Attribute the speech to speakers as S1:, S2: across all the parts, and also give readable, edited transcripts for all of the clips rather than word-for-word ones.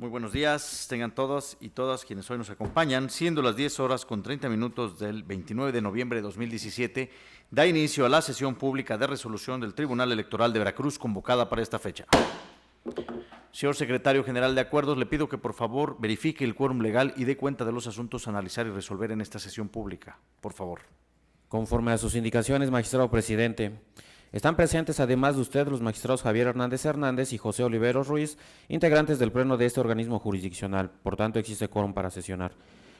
S1: Muy buenos días, tengan todos y todas quienes hoy nos acompañan, siendo las 10 horas con 30 minutos del 29 de noviembre de 2017, da inicio a la sesión pública de resolución del Tribunal Electoral de Veracruz convocada para esta fecha. Señor Secretario General de Acuerdos, le pido que por favor verifique el quórum legal y dé cuenta de los asuntos a analizar y resolver en esta sesión pública, por favor.
S2: Conforme a sus indicaciones, magistrado presidente. Están presentes, además de usted, los magistrados Javier Hernández Hernández y José Oliveros Ruiz, integrantes del pleno de este organismo jurisdiccional. Por tanto, existe quórum para sesionar.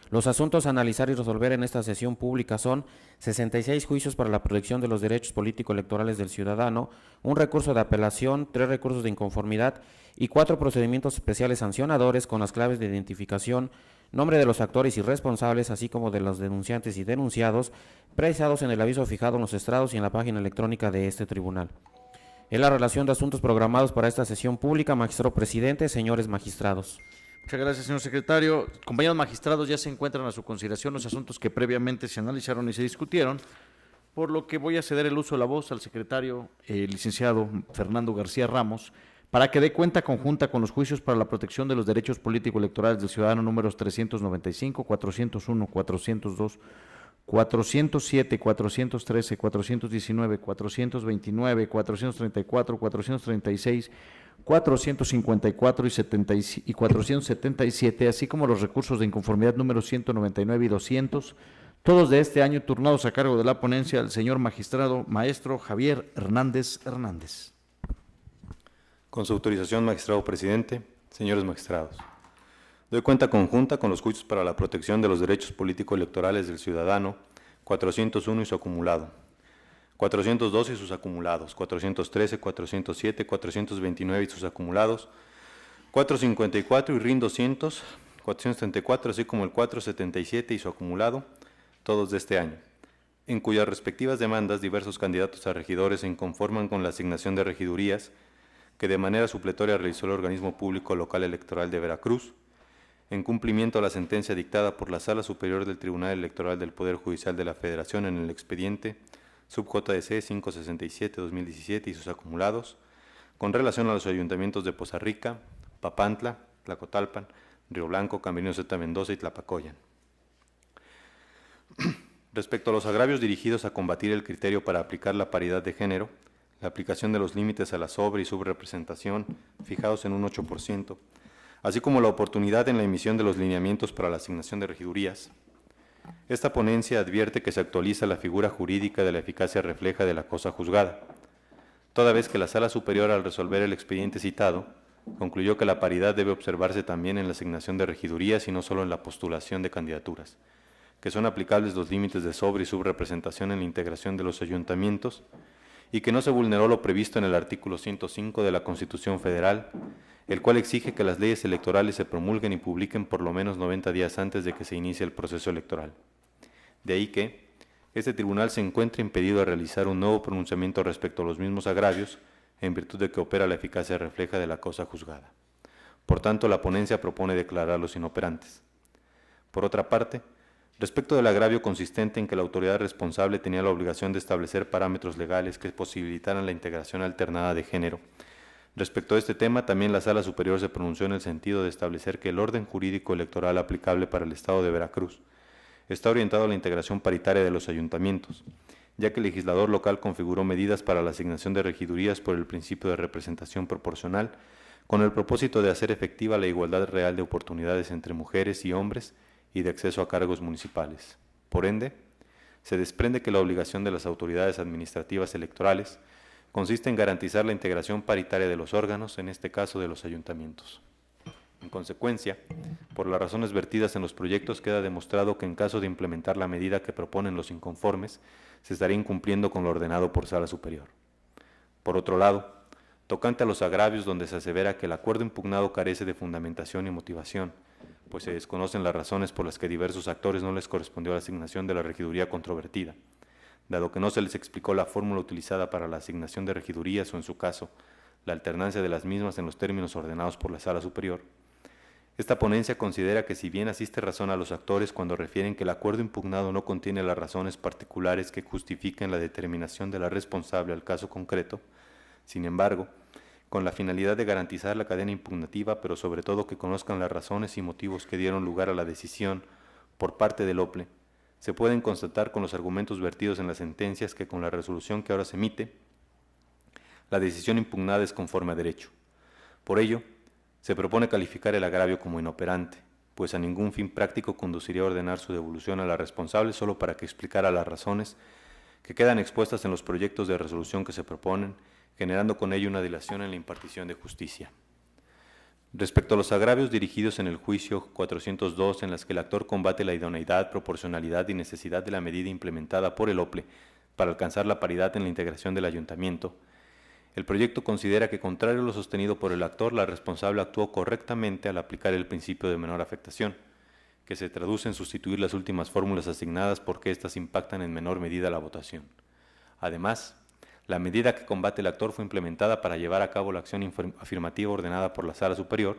S2: Los asuntos a analizar y resolver en esta sesión pública son 66 juicios para la protección de los derechos político-electorales del ciudadano, un recurso de apelación, 3 recursos de inconformidad y 4 procedimientos especiales sancionadores con las claves de identificación, nombre de los actores y responsables, así como de los denunciantes y denunciados, precisados en el aviso fijado en los estrados y en la página electrónica de este tribunal. En la relación de asuntos programados para esta sesión pública, magistrado presidente, señores magistrados.
S1: Muchas gracias, señor secretario. Compañeros magistrados, ya se encuentran a su consideración los asuntos que previamente se analizaron y se discutieron, por lo que voy a ceder el uso de la voz al secretario, licenciado Fernando García Ramos, para que dé cuenta conjunta con los juicios para la protección de los derechos político-electorales del ciudadano números 395, 401, 402, 407, 413, 419, 429, 434, 436, 454 y 477, así como los recursos de inconformidad números 199 y 200, todos de este año turnados a cargo de la ponencia el señor magistrado maestro Javier Hernández Hernández.
S3: Con su autorización, magistrado presidente, señores magistrados. Doy cuenta conjunta con los juicios para la protección de los derechos político-electorales del ciudadano, 401 y su acumulado, 402 y sus acumulados, 413, 407, 429 y sus acumulados, 454 y RIN 200, 434, así como el 477 y su acumulado, todos de este año, en cuyas respectivas demandas diversos candidatos a regidores se inconforman con la asignación de regidurías que de manera supletoria realizó el organismo público local electoral de Veracruz, en cumplimiento a la sentencia dictada por la Sala Superior del Tribunal Electoral del Poder Judicial de la Federación en el expediente sub-JDC 567-2017 y sus acumulados, con relación a los ayuntamientos de Poza Rica, Papantla, Tlacotalpan, Río Blanco, Camerino Z Mendoza y Tlapacoyan. Respecto a los agravios dirigidos a combatir el criterio para aplicar la paridad de género, la aplicación de los límites a la sobre- y subrepresentación, fijados en un 8%, así como la oportunidad en la emisión de los lineamientos para la asignación de regidurías. Esta ponencia advierte que se actualiza la figura jurídica de la eficacia refleja de la cosa juzgada, toda vez que la Sala Superior, al resolver el expediente citado, concluyó que la paridad debe observarse también en la asignación de regidurías y no solo en la postulación de candidaturas, que son aplicables los límites de sobre- y subrepresentación en la integración de los ayuntamientos, y que no se vulneró lo previsto en el artículo 105 de la Constitución Federal, el cual exige que las leyes electorales se promulguen y publiquen por lo menos 90 días antes de que se inicie el proceso electoral. De ahí que este tribunal se encuentre impedido de realizar un nuevo pronunciamiento respecto a los mismos agravios, en virtud de que opera la eficacia refleja de la cosa juzgada. Por tanto, la ponencia propone declararlos inoperantes. Por otra parte, respecto del agravio consistente en que la autoridad responsable tenía la obligación de establecer parámetros legales que posibilitaran la integración alternada de género, respecto a este tema, también la Sala Superior se pronunció en el sentido de establecer que el orden jurídico electoral aplicable para el Estado de Veracruz está orientado a la integración paritaria de los ayuntamientos, ya que el legislador local configuró medidas para la asignación de regidurías por el principio de representación proporcional, con el propósito de hacer efectiva la igualdad real de oportunidades entre mujeres y hombres y de acceso a cargos municipales. Por ende, se desprende que la obligación de las autoridades administrativas electorales consiste en garantizar la integración paritaria de los órganos, en este caso de los ayuntamientos. En consecuencia, por las razones vertidas en los proyectos, queda demostrado que en caso de implementar la medida que proponen los inconformes, se estaría incumpliendo con lo ordenado por Sala Superior. Por otro lado, tocante a los agravios donde se asevera que el acuerdo impugnado carece de fundamentación y motivación, pues se desconocen las razones por las que diversos actores no les correspondió la asignación de la regiduría controvertida, dado que no se les explicó la fórmula utilizada para la asignación de regidurías o, en su caso, la alternancia de las mismas en los términos ordenados por la Sala Superior. Esta ponencia considera que si bien asiste razón a los actores cuando refieren que el acuerdo impugnado no contiene las razones particulares que justifiquen la determinación de la responsable al caso concreto, sin embargo, con la finalidad de garantizar la cadena impugnativa, pero sobre todo que conozcan las razones y motivos que dieron lugar a la decisión por parte del OPLE. Se pueden constatar con los argumentos vertidos en las sentencias que con la resolución que ahora se emite, la decisión impugnada es conforme a derecho. Por ello, se propone calificar el agravio como inoperante, pues a ningún fin práctico conduciría a ordenar su devolución a la responsable solo para que explicara las razones que quedan expuestas en los proyectos de resolución que se proponen, generando con ello una dilación en la impartición de justicia. Respecto a los agravios dirigidos en el juicio 402, en las que el actor combate la idoneidad, proporcionalidad y necesidad de la medida implementada por el OPLE para alcanzar la paridad en la integración del ayuntamiento, el proyecto considera que, contrario a lo sostenido por el actor, la responsable actuó correctamente al aplicar el principio de menor afectación, que se traduce en sustituir las últimas fórmulas asignadas porque éstas impactan en menor medida la votación. Además, la medida que combate el actor fue implementada para llevar a cabo la acción afirmativa ordenada por la Sala Superior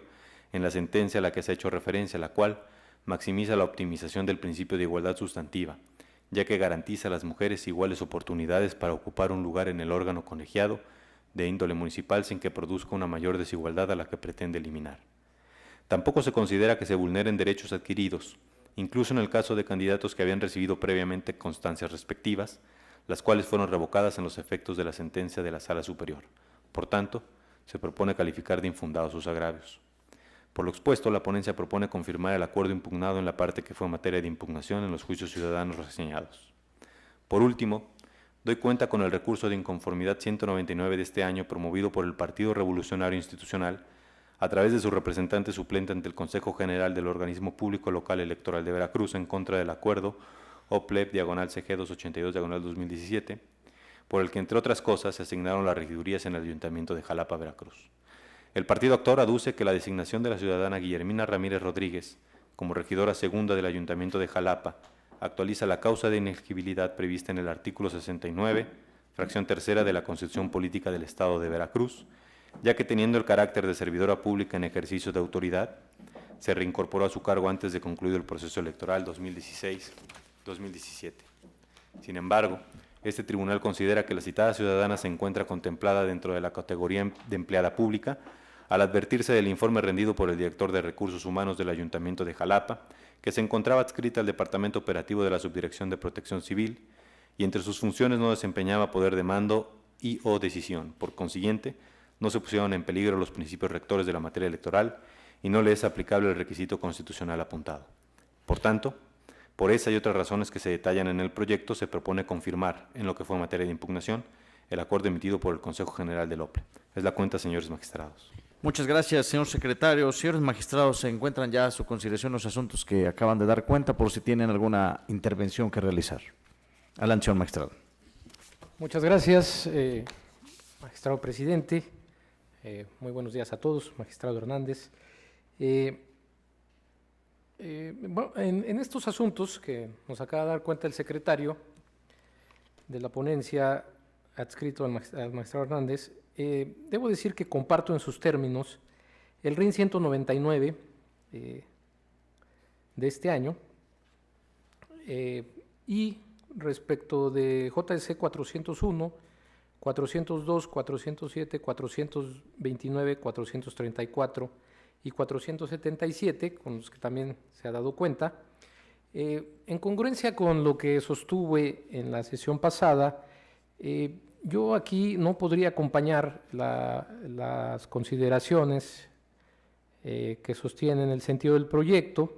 S3: en la sentencia a la que se ha hecho referencia, la cual maximiza la optimización del principio de igualdad sustantiva, ya que garantiza a las mujeres iguales oportunidades para ocupar un lugar en el órgano colegiado de índole municipal sin que produzca una mayor desigualdad a la que pretende eliminar. Tampoco se considera que se vulneren derechos adquiridos, incluso en el caso de candidatos que habían recibido previamente constancias respectivas, las cuales fueron revocadas en los efectos de la sentencia de la Sala Superior. Por tanto, se propone calificar de infundados sus agravios. Por lo expuesto, la ponencia propone confirmar el acuerdo impugnado en la parte que fue materia de impugnación en los juicios ciudadanos reseñados. Por último, doy cuenta con el recurso de inconformidad 199 de este año promovido por el Partido Revolucionario Institucional a través de su representante suplente ante el Consejo General del Organismo Público Local Electoral de Veracruz en contra del acuerdo OPLEP-CG 282-2017, por el que, entre otras cosas, se asignaron las regidurías en el Ayuntamiento de Jalapa, Veracruz. El partido actor aduce que la designación de la ciudadana Guillermina Ramírez Rodríguez como regidora segunda del Ayuntamiento de Jalapa actualiza la causa de inelegibilidad prevista en el artículo 69, fracción tercera de la Constitución Política del Estado de Veracruz, ya que teniendo el carácter de servidora pública en ejercicio de autoridad, se reincorporó a su cargo antes de concluido el proceso electoral 2016-2017. Sin embargo, este tribunal considera que la citada ciudadana se encuentra contemplada dentro de la categoría de empleada pública, al advertirse del informe rendido por el director de Recursos Humanos del Ayuntamiento de Jalapa, que se encontraba adscrita al Departamento Operativo de la Subdirección de Protección Civil y entre sus funciones no desempeñaba poder de mando y o decisión. Por consiguiente, no se pusieron en peligro los principios rectores de la materia electoral y no le es aplicable el requisito constitucional apuntado. Por tanto, por esa y otras razones que se detallan en el proyecto, se propone confirmar, en lo que fue materia de impugnación, el acuerdo emitido por el Consejo General del OPLE. Es la cuenta, señores magistrados.
S1: Muchas gracias, señor secretario. Señores magistrados, se encuentran ya a su consideración los asuntos que acaban de dar cuenta, por si tienen alguna intervención que realizar. Adelante, señor magistrado.
S4: Muchas gracias, magistrado presidente. Muy buenos días a todos, magistrado Hernández. Bueno, en estos asuntos que nos acaba de dar cuenta el secretario de la ponencia adscrito al magistrado Hernández, debo decir que comparto en sus términos el RIN 199 de este año y respecto de JSC 401, 402, 407, 429, 434 y 477, con los que también se ha dado cuenta. En congruencia con lo que sostuve en la sesión pasada, yo aquí no podría acompañar las consideraciones que sostienen el sentido del proyecto,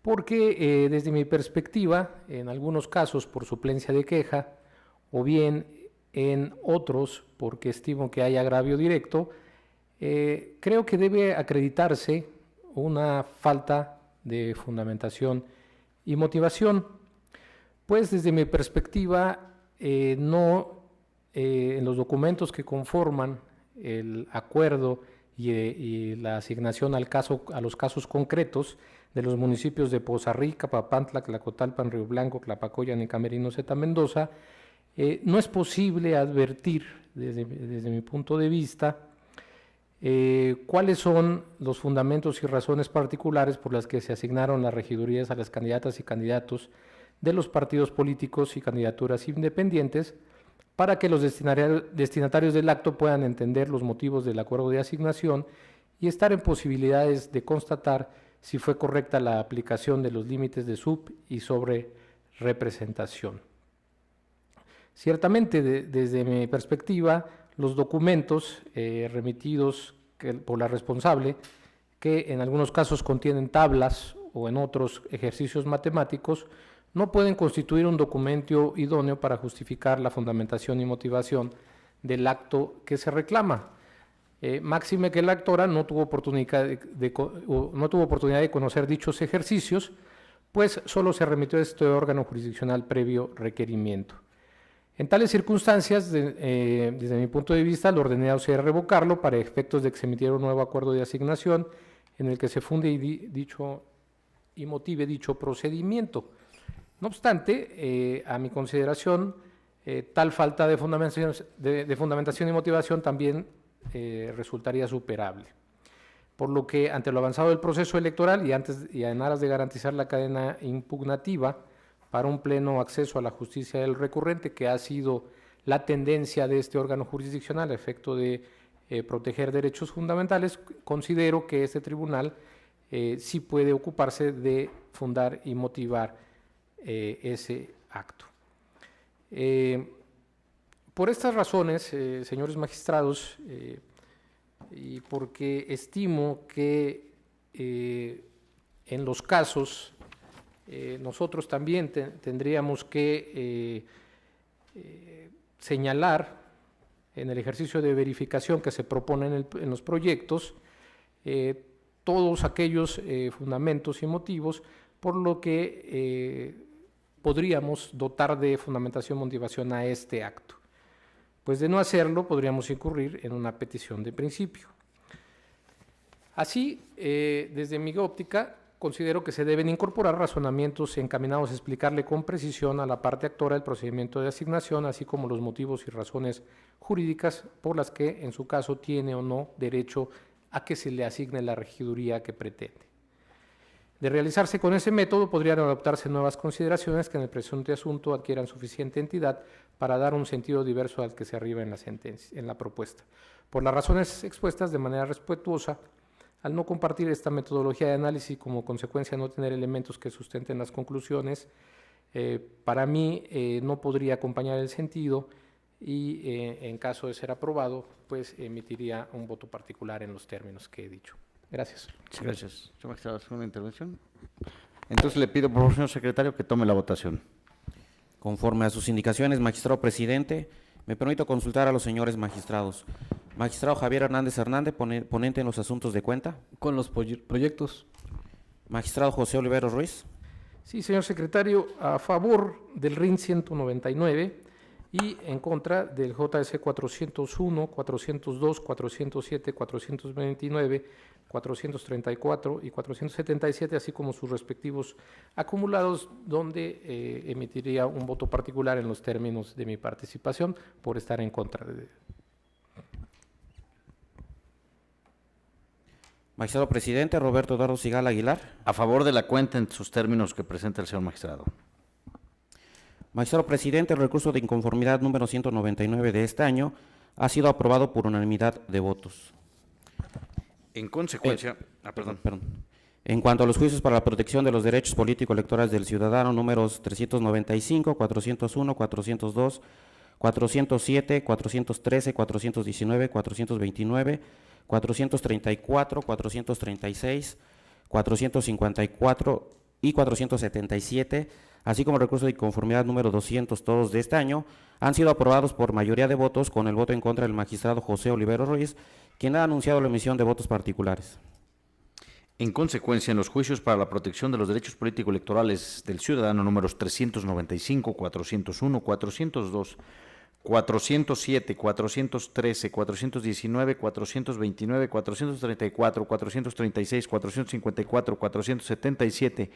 S4: porque desde mi perspectiva, en algunos casos por suplencia de queja, o bien en otros porque estimo que hay agravio directo, creo que debe acreditarse una falta de fundamentación y motivación, pues desde mi perspectiva no en los documentos que conforman el acuerdo y la asignación a los casos concretos de los municipios de Poza Rica, Papantla, Tlacotalpan, Río Blanco, Tlapacoyan y Camerino Zeta Mendoza, no es posible advertir desde mi punto de vista cuáles son los fundamentos y razones particulares por las que se asignaron las regidurías a las candidatas y candidatos de los partidos políticos y candidaturas independientes para que los destinatarios del acto puedan entender los motivos del acuerdo de asignación y estar en posibilidades de constatar si fue correcta la aplicación de los límites de sub- y sobre representación. Ciertamente, desde mi perspectiva, los documentos remitidos por la responsable, que en algunos casos contienen tablas o en otros ejercicios matemáticos, no pueden constituir un documento idóneo para justificar la fundamentación y motivación del acto que se reclama. Máxime que la actora no tuvo oportunidad de conocer dichos ejercicios, pues solo se remitió a este órgano jurisdiccional previo requerimiento. En tales circunstancias, desde mi punto de vista, lo ordenado sería revocarlo para efectos de que se emitiera un nuevo acuerdo de asignación en el que se funde y motive dicho procedimiento. No obstante, a mi consideración, tal falta de fundamentación y motivación también resultaría superable. Por lo que, ante lo avanzado del proceso electoral y en aras de garantizar la cadena impugnativa para un pleno acceso a la justicia del recurrente, que ha sido la tendencia de este órgano jurisdiccional a efecto de proteger derechos fundamentales, considero que este tribunal sí puede ocuparse de fundar y motivar ese acto. Por estas razones, señores magistrados, y porque estimo que en los casos nosotros también tendríamos que señalar en el ejercicio de verificación que se propone en los proyectos todos aquellos fundamentos y motivos por lo que podríamos dotar de fundamentación y motivación a este acto. Pues de no hacerlo, podríamos incurrir en una petición de principio. Así, desde mi óptica, considero que se deben incorporar razonamientos encaminados a explicarle con precisión a la parte actora el procedimiento de asignación, así como los motivos y razones jurídicas por las que, en su caso, tiene o no derecho a que se le asigne la regiduría que pretende. De realizarse con ese método, podrían adoptarse nuevas consideraciones que en el presente asunto adquieran suficiente entidad para dar un sentido diverso al que se arriba en la propuesta. Por las razones expuestas de manera respetuosa, al no compartir esta metodología de análisis y como consecuencia no tener elementos que sustenten las conclusiones, para mí no podría acompañar el sentido y en caso de ser aprobado, pues emitiría un voto particular en los términos que he dicho. Gracias.
S1: Muchas gracias. Señor magistrado, ¿segunda intervención? Entonces le pido, por favor, señor secretario, que tome la votación.
S2: Conforme a sus indicaciones, magistrado presidente, me permito consultar a los señores magistrados. Magistrado Javier Hernández Hernández, ponente en los asuntos de cuenta.
S5: Con los proyectos.
S2: Magistrado José Oliveros Ruiz.
S4: Sí, señor secretario, a favor del RIN 199 y en contra del JS 401, 402, 407, 429, 434 y 477, así como sus respectivos acumulados, donde emitiría un voto particular en los términos de mi participación por estar en contra de.
S2: Magistrado presidente Roberto Eduardo Sigala Aguilar.
S1: A favor de la cuenta en sus términos que presenta el señor magistrado.
S2: Magistrado presidente, el recurso de inconformidad número 199 de este año ha sido aprobado por unanimidad de votos.
S1: En consecuencia, perdón.
S2: En cuanto a los juicios para la protección de los derechos político-electorales del ciudadano, números 395, 401, 402, 407, 413, 419, 429, 434, 436, 454 y 477, así como el recurso de inconformidad número 200, todos de este año, han sido aprobados por mayoría de votos con el voto en contra del magistrado José Oliveros Ruiz, quien ha anunciado la emisión de votos particulares.
S1: En consecuencia, en los juicios para la protección de los derechos político-electorales del ciudadano números 395, 401, 402, 407, 413, 419, 429, 434, 436, 454, 477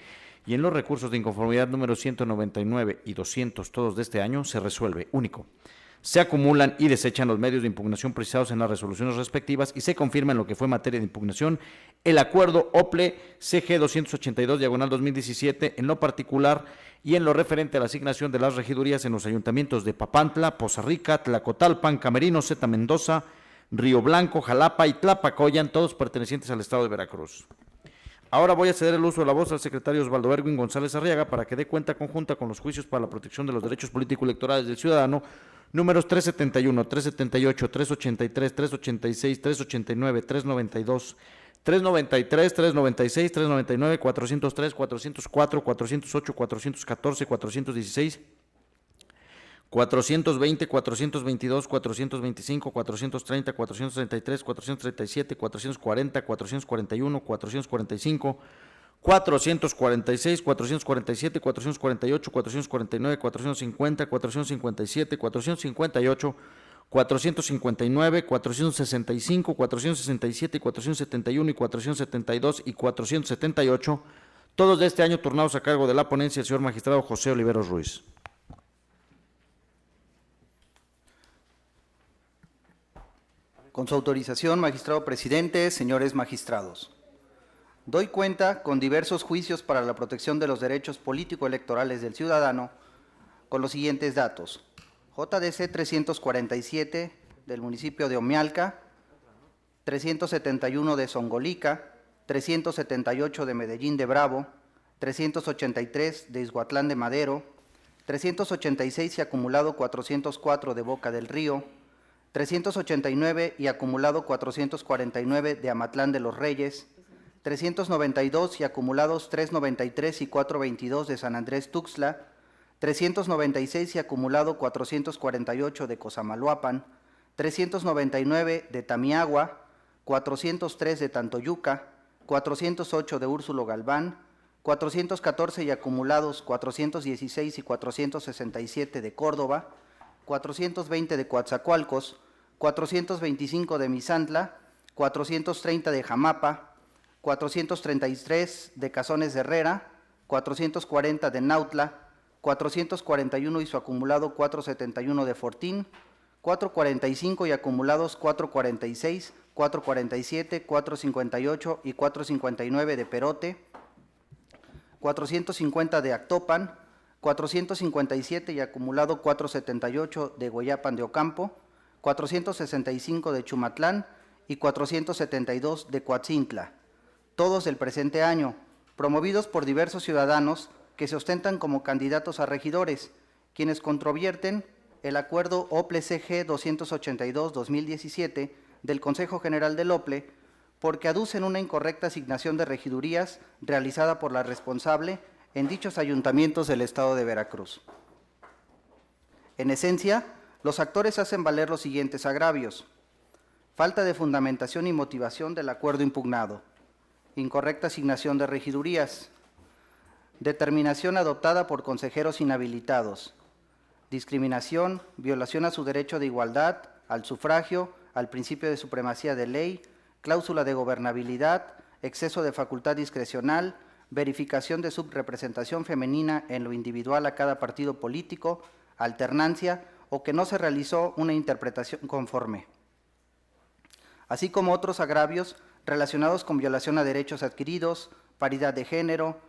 S1: y en los recursos de inconformidad número 199 y 200, todos de este año, se resuelve, único, se acumulan y desechan los medios de impugnación precisados en las resoluciones respectivas y se confirma en lo que fue materia de impugnación el acuerdo OPLE CG 282/2017 en lo particular y en lo referente a la asignación de las regidurías en los ayuntamientos de Papantla, Poza Rica, Tlacotalpan, Camerino, Zeta Mendoza, Río Blanco, Jalapa y Tlapacoyan, todos pertenecientes al estado de Veracruz. Ahora voy a ceder el uso de la voz al secretario Osvaldo Erwin González Arriaga para que dé cuenta conjunta con los juicios para la protección de los derechos político-electorales del ciudadano, números 371, 378, 383, 386, 389, 392, 393, 396, 399, 403, 404, 408, 414, 416, 420, 422, 425, 430, 433, 437, 440, 441, 445, 446, 447, 448, 449, 450, 457, 458, 459, 465, 467, 471 y 472 y 478, todos de este año turnados a cargo de la ponencia el señor magistrado José Oliveros Ruiz.
S6: Con su autorización, magistrado presidente, señores magistrados. Doy cuenta con diversos juicios para la protección de los derechos político-electorales del ciudadano con los siguientes datos. JDC 347 del municipio de Omialca, 371 de Zongolica, 378 de Medellín de Bravo, 383 de Izhuatlán de Madero, 386 y acumulado 404 de Boca del Río, 389 y acumulado 449 de Amatlán de los Reyes, 392 y acumulados 393 y 422 de San Andrés Tuxtla, 396 y acumulado 448 de Cosamaloapan, 399 de Tamiagua, 403 de Tantoyuca, 408 de Úrsulo Galván, 414 y acumulados 416 y 467 de Córdoba, 420 de Coatzacoalcos, 425 de Misantla, 430 de Jamapa, 433 de Cazones de Herrera, 440 de Nautla, 441 y su acumulado 471 de Fortín, 445 y acumulados 446, 447, 458 y 459 de Perote, 450 de Actopan, 457 y acumulado 478 de Goyapan de Ocampo, 465 de Chumatlán y 472 de Coatzintla, todos del presente año, promovidos por diversos ciudadanos que se ostentan como candidatos a regidores, quienes controvierten el acuerdo OPLE-CG 282-2017 del Consejo General del OPLE, porque aducen una incorrecta asignación de regidurías realizada por la responsable en dichos ayuntamientos del estado de Veracruz. En esencia, los actores hacen valer los siguientes agravios: falta de fundamentación y motivación del acuerdo impugnado, incorrecta asignación de regidurías, determinación adoptada por consejeros inhabilitados, discriminación, violación a su derecho de igualdad, al sufragio, al principio de supremacía de ley, cláusula de gobernabilidad, exceso de facultad discrecional, verificación de subrepresentación femenina en lo individual a cada partido político, alternancia o que no se realizó una interpretación conforme, así como otros agravios relacionados con violación a derechos adquiridos, paridad de género,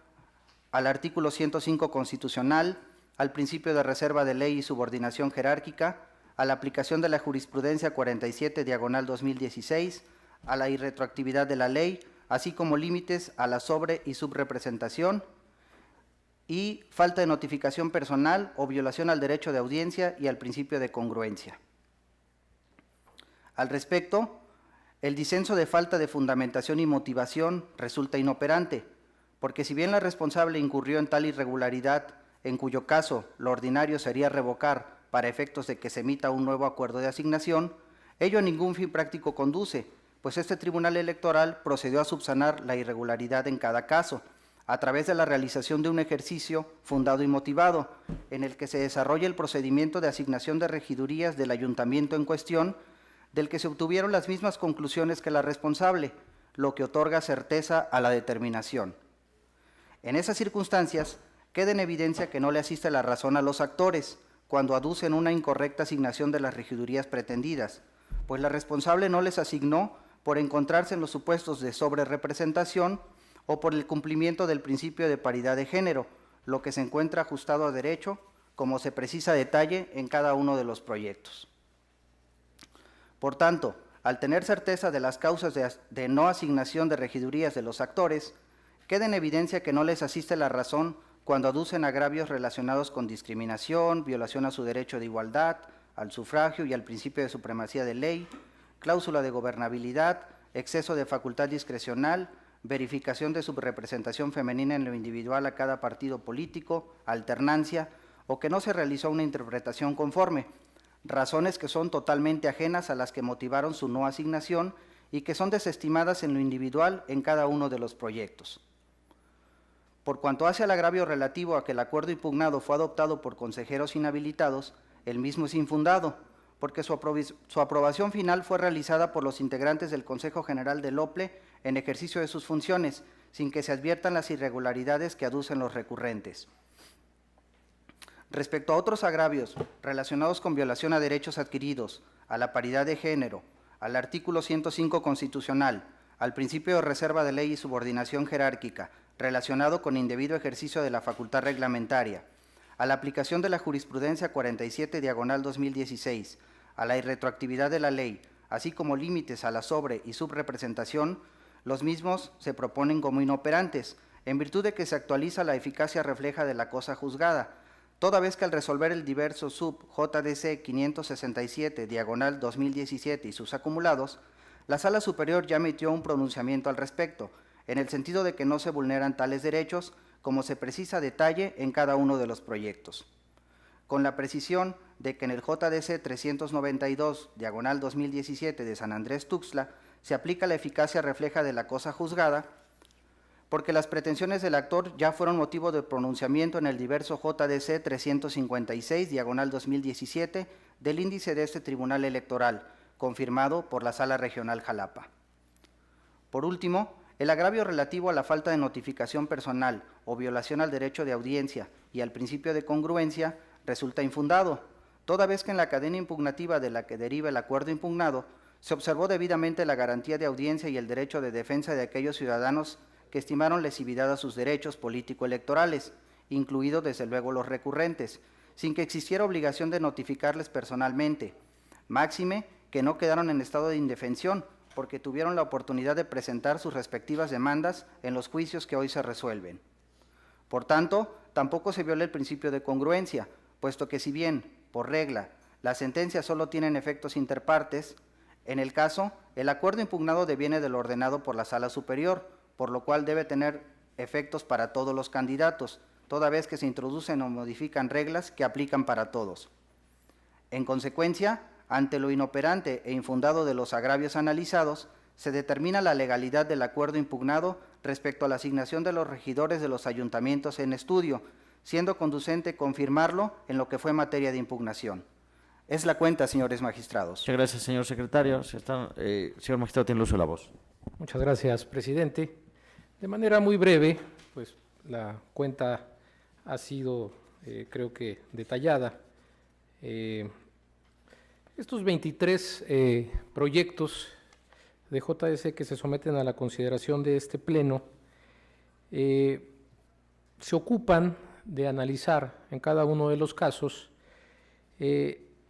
S6: al artículo 105 constitucional, al principio de reserva de ley y subordinación jerárquica, a la aplicación de la jurisprudencia 47/2016, a la irretroactividad de la ley, así como límites a la sobre- y subrepresentación, y falta de notificación personal o violación al derecho de audiencia y al principio de congruencia. Al respecto, el disenso de falta de fundamentación y motivación resulta inoperante, porque si bien la responsable incurrió en tal irregularidad, en cuyo caso lo ordinario sería revocar para efectos de que se emita un nuevo acuerdo de asignación, ello a ningún fin práctico conduce, pues este Tribunal Electoral procedió a subsanar la irregularidad en cada caso, a través de la realización de un ejercicio fundado y motivado, en el que se desarrolla el procedimiento de asignación de regidurías del ayuntamiento en cuestión, del que se obtuvieron las mismas conclusiones que la responsable, lo que otorga certeza a la determinación. En esas circunstancias, queda en evidencia que no le asiste la razón a los actores, cuando aducen una incorrecta asignación de las regidurías pretendidas, pues la responsable no les asignó por encontrarse en los supuestos de sobrerepresentación o por el cumplimiento del principio de paridad de género, lo que se encuentra ajustado a derecho, como se precisa a detalle en cada uno de los proyectos. Por tanto, al tener certeza de las causas de no asignación de regidurías de los actores, queda en evidencia que no les asiste la razón cuando aducen agravios relacionados con discriminación, violación a su derecho de igualdad, al sufragio y al principio de supremacía de ley, cláusula de gobernabilidad, exceso de facultad discrecional, verificación de subrepresentación femenina en lo individual a cada partido político, alternancia, o que no se realizó una interpretación conforme, razones que son totalmente ajenas a las que motivaron su no asignación y que son desestimadas en lo individual en cada uno de los proyectos. Por cuanto hace al agravio relativo a que el acuerdo impugnado fue adoptado por consejeros inhabilitados, el mismo es infundado, porque su aprobación final fue realizada por los integrantes del Consejo General del OPLE en ejercicio de sus funciones, sin que se adviertan las irregularidades que aducen los recurrentes. Respecto a otros agravios relacionados con violación a derechos adquiridos, a la paridad de género, al artículo 105 constitucional, al principio de reserva de ley y subordinación jerárquica, relacionado con indebido ejercicio de la facultad reglamentaria, a la aplicación de la jurisprudencia 47/2016, a la irretroactividad de la ley, así como límites a la sobre- y subrepresentación, los mismos se proponen como inoperantes, en virtud de que se actualiza la eficacia refleja de la cosa juzgada, toda vez que al resolver el diverso sub JDC 567/2017 y sus acumulados, la Sala Superior ya emitió un pronunciamiento al respecto, en el sentido de que no se vulneran tales derechos, como se precisa a detalle en cada uno de los proyectos. Con la precisión de que en el JDC 392/2017 de San Andrés Tuxtla se aplica la eficacia refleja de la cosa juzgada, porque las pretensiones del actor ya fueron motivo de pronunciamiento en el diverso JDC 356/2017 del índice de este Tribunal Electoral, confirmado por la Sala Regional Jalapa. Por último, el agravio relativo a la falta de notificación personal o violación al derecho de audiencia y al principio de congruencia resulta infundado, toda vez que en la cadena impugnativa de la que deriva el acuerdo impugnado se observó debidamente la garantía de audiencia y el derecho de defensa de aquellos ciudadanos que estimaron lesividad a sus derechos político-electorales, incluidos desde luego los recurrentes, sin que existiera obligación de notificarles personalmente, máxime que no quedaron en estado de indefensión, porque tuvieron la oportunidad de presentar sus respectivas demandas en los juicios que hoy se resuelven. Por tanto, tampoco se viola el principio de congruencia, puesto que si bien, por regla, las sentencias solo tienen efectos interpartes, en el caso, el acuerdo impugnado deviene de lo ordenado por la Sala Superior, por lo cual debe tener efectos para todos los candidatos, toda vez que se introducen o modifican reglas que aplican para todos. En consecuencia, ante lo inoperante e infundado de los agravios analizados, se determina la legalidad del acuerdo impugnado respecto a la asignación de los regidores de los ayuntamientos en estudio, siendo conducente confirmarlo en lo que fue materia de impugnación. Es la cuenta, señores magistrados.
S1: Muchas gracias, señor secretario. Señor magistrado, tiene el uso de la voz.
S4: Muchas gracias, presidente. De manera muy breve, pues la cuenta ha sido, creo que, detallada. Estos 23 proyectos de JDC que se someten a la consideración de este Pleno se ocupan de analizar en cada uno de los casos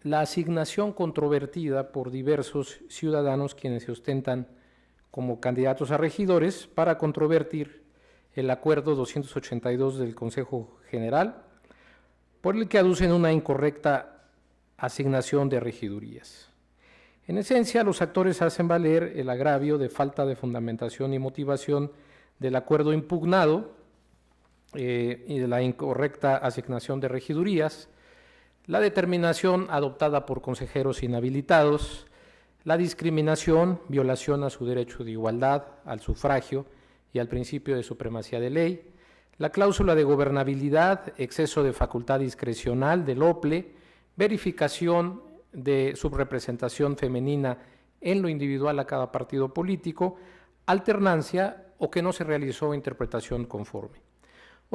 S4: la asignación controvertida por diversos ciudadanos quienes se ostentan como candidatos a regidores para controvertir el acuerdo 282 del Consejo General, por el que aducen una incorrecta asignación de regidurías. En esencia, los actores hacen valer el agravio de falta de fundamentación y motivación del acuerdo impugnado y de la incorrecta asignación de regidurías, la determinación adoptada por consejeros inhabilitados, la discriminación, violación a su derecho de igualdad, al sufragio y al principio de supremacía de ley, la cláusula de gobernabilidad, exceso de facultad discrecional del OPLE, verificación de subrepresentación femenina en lo individual a cada partido político, alternancia o que no se realizó interpretación conforme.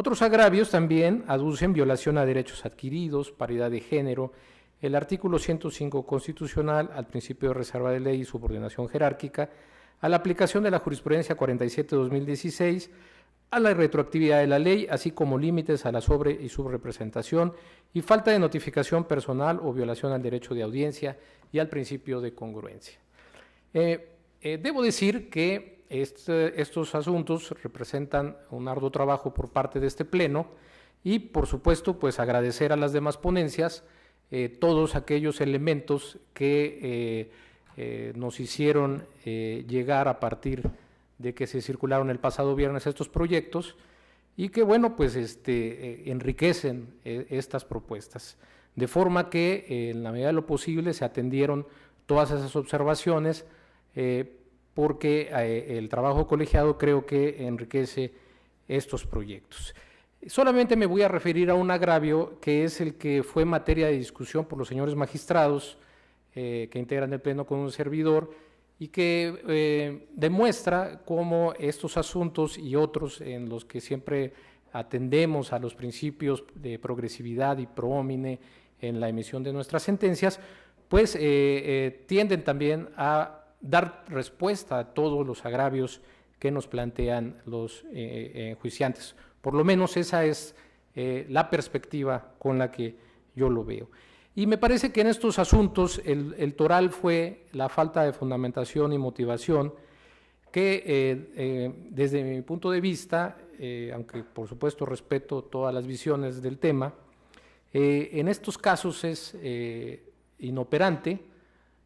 S4: Otros agravios también aducen violación a derechos adquiridos, paridad de género, el artículo 105 constitucional, al principio de reserva de ley y subordinación jerárquica, a la aplicación de la jurisprudencia 47-2016, a la retroactividad de la ley, así como límites a la sobre- y subrepresentación y falta de notificación personal o violación al derecho de audiencia y al principio de congruencia. Debo decir que estos asuntos representan un arduo trabajo por parte de este Pleno y, por supuesto, pues agradecer a las demás ponencias todos aquellos elementos que nos hicieron llegar a partir de que se circularon el pasado viernes estos proyectos y que, bueno, pues enriquecen estas propuestas, de forma que en la medida de lo posible se atendieron todas esas observaciones, porque el trabajo colegiado creo que enriquece estos proyectos. Solamente me voy a referir a un agravio que es el que fue materia de discusión por los señores magistrados que integran el Pleno con un servidor y que demuestra cómo estos asuntos y otros en los que siempre atendemos a los principios de progresividad y pro homine en la emisión de nuestras sentencias, pues tienden también a dar respuesta a todos los agravios que nos plantean los enjuiciantes. Por lo menos esa es la perspectiva con la que yo lo veo. Y me parece que en estos asuntos el toral fue la falta de fundamentación y motivación que desde mi punto de vista, aunque por supuesto respeto todas las visiones del tema, en estos casos es inoperante,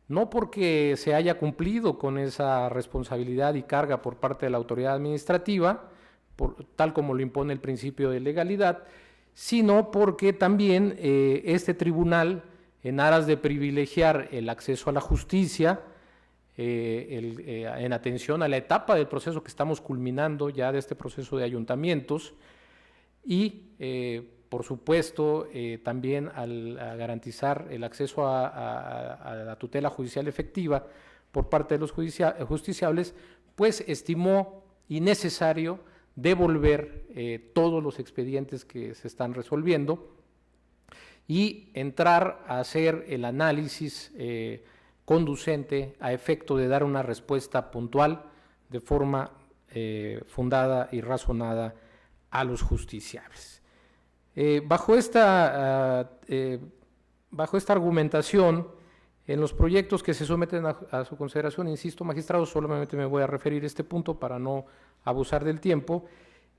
S4: no porque se haya cumplido con esa responsabilidad y carga por parte de la autoridad administrativa, tal como lo impone el principio de legalidad, sino porque también este tribunal, en aras de privilegiar el acceso a la justicia, en atención a la etapa del proceso que estamos culminando ya de este proceso de ayuntamientos, y por supuesto también a garantizar el acceso a la tutela judicial efectiva por parte de los justiciables, pues estimó innecesario devolver todos los expedientes que se están resolviendo y entrar a hacer el análisis conducente a efecto de dar una respuesta puntual de forma fundada y razonada a los justiciables. Bajo esta argumentación, en los proyectos que se someten a su consideración, insisto, magistrados, solamente me voy a referir a este punto para no abusar del tiempo,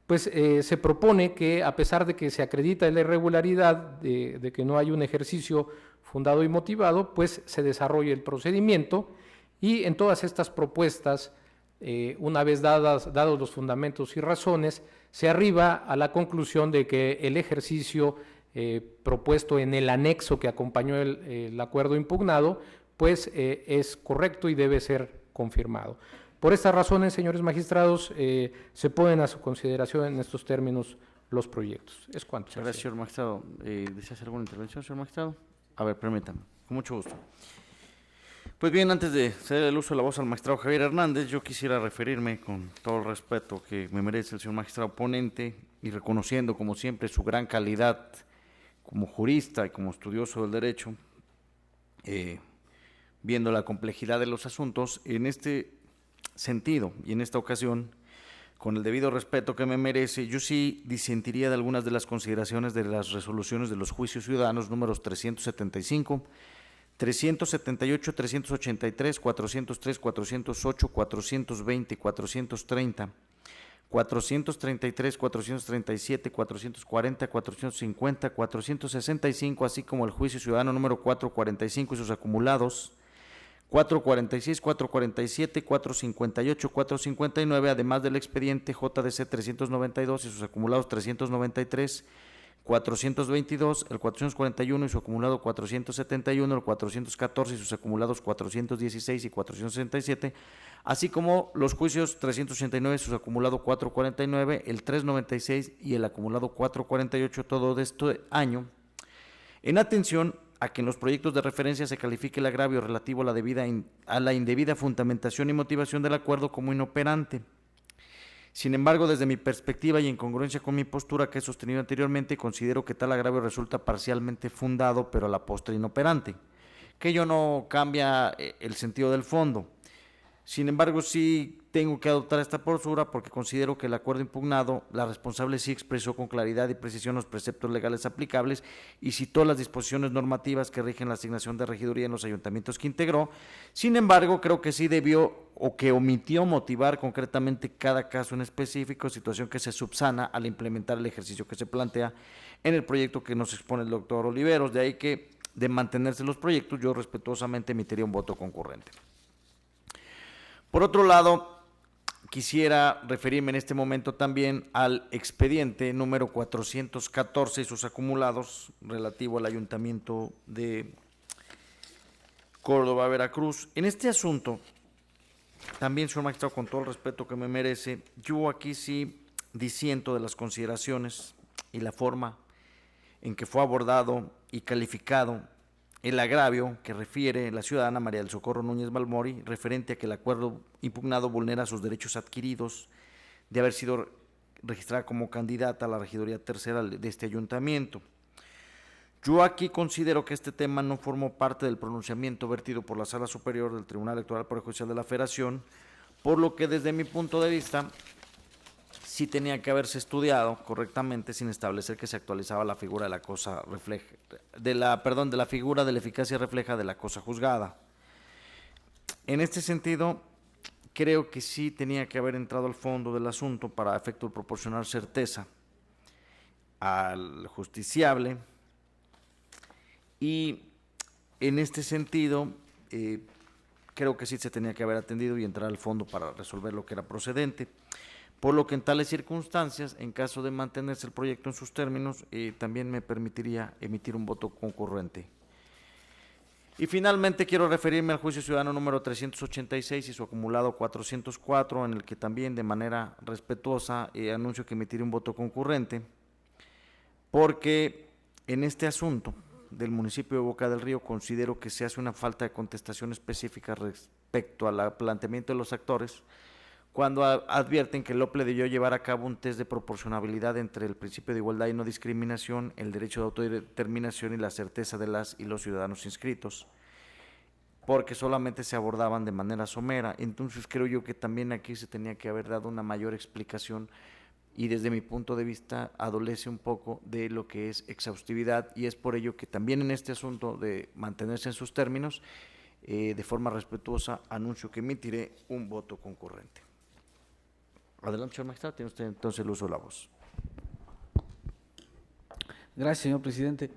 S4: pues se propone que, a pesar de que se acredita la irregularidad de que no hay un ejercicio fundado y motivado, pues se desarrolle el procedimiento y en todas estas propuestas, una vez dados los fundamentos y razones, se arriba a la conclusión de que el ejercicio propuesto en el anexo que acompañó el acuerdo impugnado, pues es correcto y debe ser confirmado. Por estas razones, señores magistrados, se ponen a su consideración en estos términos los proyectos. Es cuanto.
S1: Muchas gracias, señor magistrado. ¿Desea hacer alguna intervención, señor magistrado? A ver, permítame. Con mucho gusto. Pues bien, antes de ceder el uso de la voz al magistrado Javier Hernández, yo quisiera referirme con todo el respeto que me merece el señor magistrado ponente y reconociendo, como siempre, su gran calidad como jurista y como estudioso del derecho, viendo la complejidad de los asuntos, en este sentido y en esta ocasión, con el debido respeto que me merece, yo sí disentiría de algunas de las consideraciones de las resoluciones de los juicios ciudadanos números 375, 378, 383, 403, 408, 420, 430, 433, 437, 440, 450, 465, así como el juicio ciudadano número 445 y sus acumulados, 446, 447, 458, 459, además del expediente JDC 392 y sus acumulados 393, 422, el 441 y su acumulado 471, el 414 y sus acumulados 416 y 467, así como los juicios 389 y sus acumulados 449, el 396 y el acumulado 448, todo de este año, en atención a que en los proyectos de referencia se califique el agravio relativo a la indebida fundamentación y motivación del acuerdo como inoperante. Sin embargo, desde mi perspectiva y en congruencia con mi postura que he sostenido anteriormente, considero que tal agravio resulta parcialmente fundado, pero a la postre inoperante, que ello no cambia el sentido del fondo. Sin embargo, sí tengo que adoptar esta postura porque considero que el acuerdo impugnado, la responsable sí expresó con claridad y precisión los preceptos legales aplicables y citó las disposiciones normativas que rigen la asignación de regiduría en los ayuntamientos que integró. Sin embargo, creo que sí debió o que omitió motivar concretamente cada caso en específico, situación que se subsana al implementar el ejercicio que se plantea en el proyecto que nos expone el doctor Oliveros. De ahí que, de mantenerse los proyectos, yo respetuosamente emitiría un voto concurrente. Por otro lado, quisiera referirme en este momento también al expediente número 414 y sus acumulados relativo al Ayuntamiento de Córdoba, Veracruz. En este asunto, también, señor magistrado, con todo el respeto que me merece, yo aquí sí disiento de las consideraciones y la forma en que fue abordado y calificado el agravio que refiere la ciudadana María del Socorro Núñez Balmori, referente a que el acuerdo impugnado vulnera sus derechos adquiridos de haber sido registrada como candidata a la regiduría tercera de este ayuntamiento. Yo aquí considero que este tema no formó parte del pronunciamiento vertido por la Sala Superior del Tribunal Electoral Poder Judicial de la Federación, por lo que desde mi punto de vista sí tenía que haberse estudiado correctamente sin establecer que se actualizaba la figura de la cosa refleja, de la figura de la eficacia refleja de la cosa juzgada. En este sentido, creo que sí tenía que haber entrado al fondo del asunto para efecto de proporcionar certeza al justiciable y en este sentido creo que sí se tenía que haber atendido y entrar al fondo para resolver lo que era procedente. Por lo que en tales circunstancias, en caso de mantenerse el proyecto en sus términos, también me permitiría emitir un voto concurrente. Y finalmente quiero referirme al juicio ciudadano número 386 y su acumulado 404, en el que también de manera respetuosa anuncio que emitiré un voto concurrente, porque en este asunto del municipio de Boca del Río considero que se hace una falta de contestación específica respecto al planteamiento de los actores, cuando advierten que el OPLE debió llevar a cabo un test de proporcionabilidad entre el principio de igualdad y no discriminación, el derecho de autodeterminación y la certeza de las y los ciudadanos inscritos, porque solamente se abordaban de manera somera. Entonces creo yo que también aquí se tenía que haber dado una mayor explicación y desde mi punto de vista adolece un poco de lo que es exhaustividad y es por ello que también en este asunto de mantenerse en sus términos, de forma respetuosa, anuncio que emitiré un voto concurrente. Adelante, señor magistrado, tiene usted entonces el uso de la voz.
S5: Gracias, señor presidente.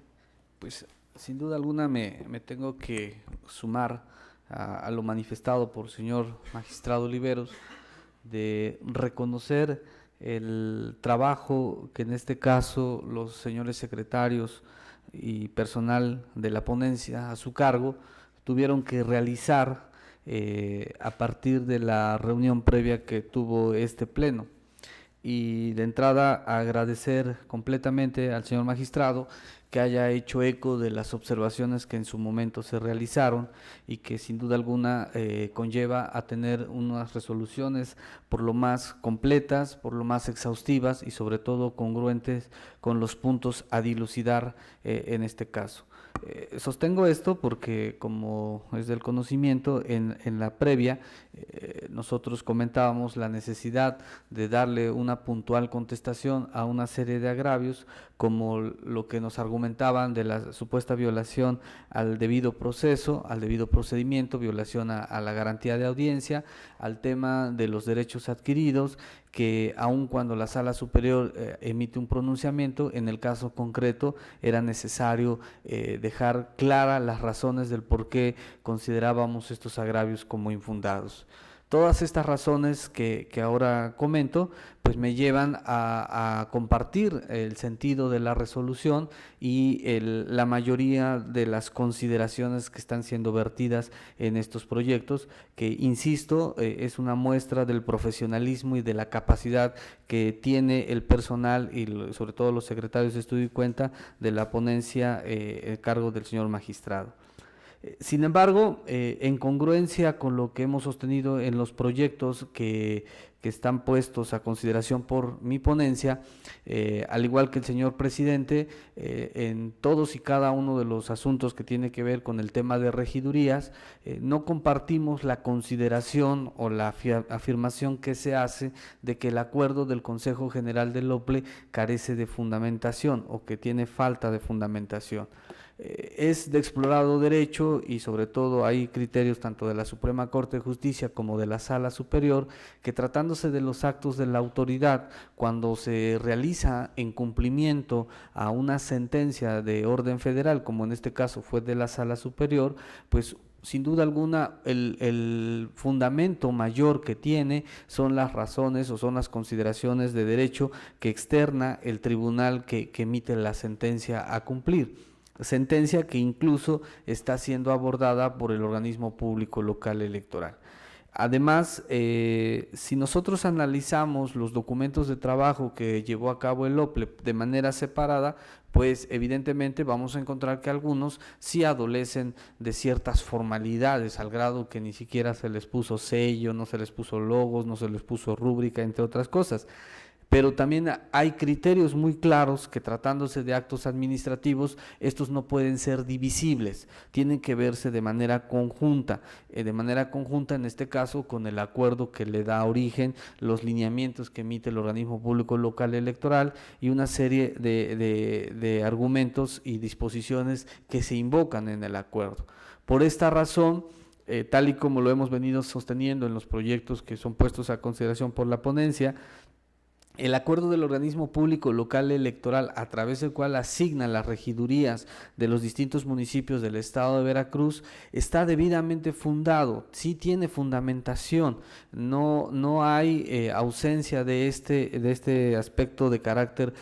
S5: Pues sin duda alguna me tengo que sumar a lo manifestado por el señor magistrado Oliveros, de reconocer el trabajo que en este caso los señores secretarios y personal de la ponencia a su cargo tuvieron que realizar a partir de la reunión previa que tuvo este pleno. Y de entrada agradecer completamente al señor magistrado que haya hecho eco de las observaciones que en su momento se realizaron y que sin duda alguna conlleva a tener unas resoluciones por lo más completas, por lo más exhaustivas y sobre todo congruentes con los puntos a dilucidar en este caso. Sostengo esto porque, como es del conocimiento, en la previa nosotros comentábamos la necesidad de darle una puntual contestación a una serie de agravios, como lo que nos argumentaban de la supuesta violación al debido proceso, al debido procedimiento, violación a la garantía de audiencia, al tema de los derechos adquiridos, que aun cuando la Sala Superior emite un pronunciamiento, en el caso concreto era necesario dejar claras las razones del por qué considerábamos estos agravios como infundados. Todas estas razones que ahora comento, pues me llevan a compartir el sentido de la resolución y la mayoría de las consideraciones que están siendo vertidas en estos proyectos, que insisto, es una muestra del profesionalismo y de la capacidad que tiene el personal y sobre todo los secretarios de estudio y cuenta de la ponencia a cargo del señor magistrado. Sin embargo, en congruencia con lo que hemos sostenido en los proyectos que están puestos a consideración por mi ponencia, al igual que el señor presidente, en todos y cada uno de los asuntos que tiene que ver con el tema de regidurías, no compartimos la consideración o la afirmación que se hace de que el acuerdo del Consejo General del OPLE carece de fundamentación o que tiene falta de fundamentación. Es de explorado derecho y sobre todo hay criterios tanto de la Suprema Corte de Justicia como de la Sala Superior que, tratándose de los actos de la autoridad, cuando se realiza en cumplimiento a una sentencia de orden federal, como en este caso fue de la Sala Superior, pues sin duda alguna el fundamento mayor que tiene son las razones o son las consideraciones de derecho que externa el tribunal que emite la sentencia a cumplir. Sentencia que incluso está siendo abordada por el organismo público local electoral. Además, si nosotros analizamos los documentos de trabajo que llevó a cabo el OPLE de manera separada, pues evidentemente vamos a encontrar que algunos sí adolecen de ciertas formalidades, al grado que ni siquiera se les puso sello, no se les puso logos, no se les puso rúbrica, entre otras cosas. Pero también hay criterios muy claros que, tratándose de actos administrativos, estos no pueden ser divisibles, tienen que verse de manera conjunta en este caso con el acuerdo que le da origen, los lineamientos que emite el organismo público local electoral y una serie de argumentos y disposiciones que se invocan en el acuerdo. Por esta razón, tal y como lo hemos venido sosteniendo en los proyectos que son puestos a consideración por la ponencia, el acuerdo del organismo público local electoral, a través del cual asigna las regidurías de los distintos municipios del estado de Veracruz, está debidamente fundado, sí tiene fundamentación, no hay ausencia de este aspecto de carácter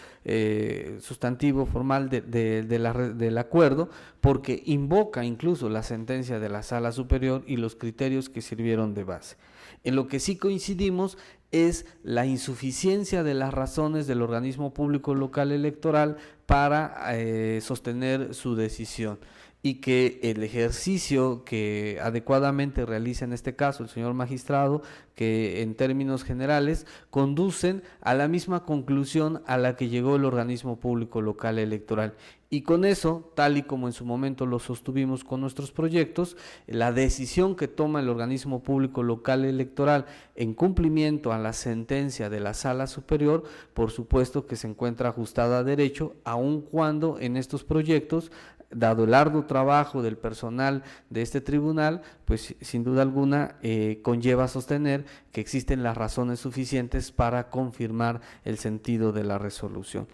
S5: sustantivo, formal del acuerdo, porque invoca incluso la sentencia de la Sala Superior y los criterios que sirvieron de base. En lo que sí coincidimos es la insuficiencia de las razones del organismo público local electoral para sostener su decisión, y que el ejercicio que adecuadamente realiza en este caso el señor magistrado, que en términos generales conducen a la misma conclusión a la que llegó el organismo público local electoral. Y con eso, tal y como en su momento lo sostuvimos con nuestros proyectos, la decisión que toma el organismo público local electoral en cumplimiento a la sentencia de la Sala Superior, por supuesto que se encuentra ajustada a derecho, aun cuando en estos proyectos, dado el arduo trabajo del personal de este tribunal, pues sin duda alguna conlleva sostener que existen las razones suficientes para confirmar el sentido de la resolución.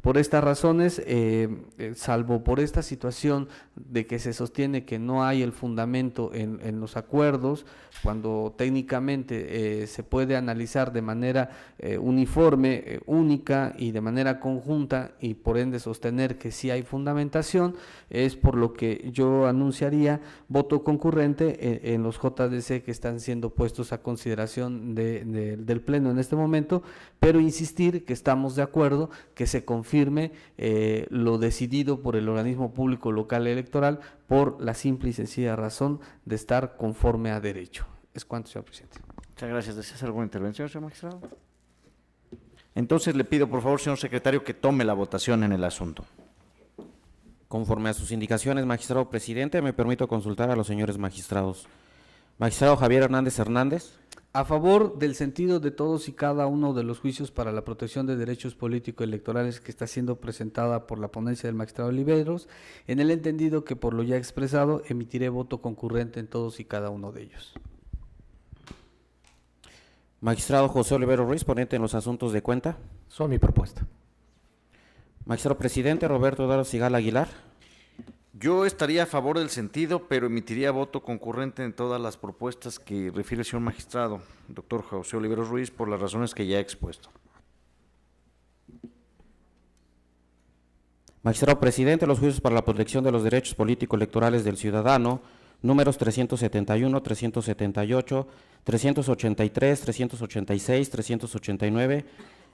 S5: Por estas razones, salvo por esta situación de que se sostiene que no hay el fundamento en los acuerdos, cuando técnicamente se puede analizar de manera uniforme, única y de manera conjunta, y por ende sostener que sí hay fundamentación, es por lo que yo anunciaría voto concurrente en los JDC que están siendo puestos a consideración del Pleno en este momento, pero insistir que estamos de acuerdo que se confirme lo decidido por el organismo público local electoral por la simple y sencilla razón de estar conforme a derecho. Es cuanto, señor presidente.
S1: Muchas gracias. ¿Deseas alguna intervención, señor magistrado? Entonces le pido, por favor, señor secretario, que tome la votación en el asunto.
S2: Conforme a sus indicaciones, magistrado presidente, me permito consultar a los señores magistrados. Magistrado Javier Hernández Hernández.
S5: A favor del sentido de todos y cada uno de los juicios para la protección de derechos políticos electorales que está siendo presentada por la ponencia del magistrado Oliveros, en el entendido que por lo ya expresado emitiré voto concurrente en todos y cada uno de ellos.
S2: Magistrado José Oliveros Ruiz, ponente en los asuntos de cuenta.
S4: Son mi propuesta.
S2: Magistrado presidente Roberto Eduardo Sigala Aguilar.
S1: Yo estaría a favor del sentido, pero emitiría voto concurrente en todas las propuestas que refiere el señor magistrado, doctor José Oliveros Ruiz, por las razones que ya he expuesto.
S2: Magistrado presidente, los juicios para la protección de los derechos político-electorales del ciudadano, números 371, 378, 383, 386, 389,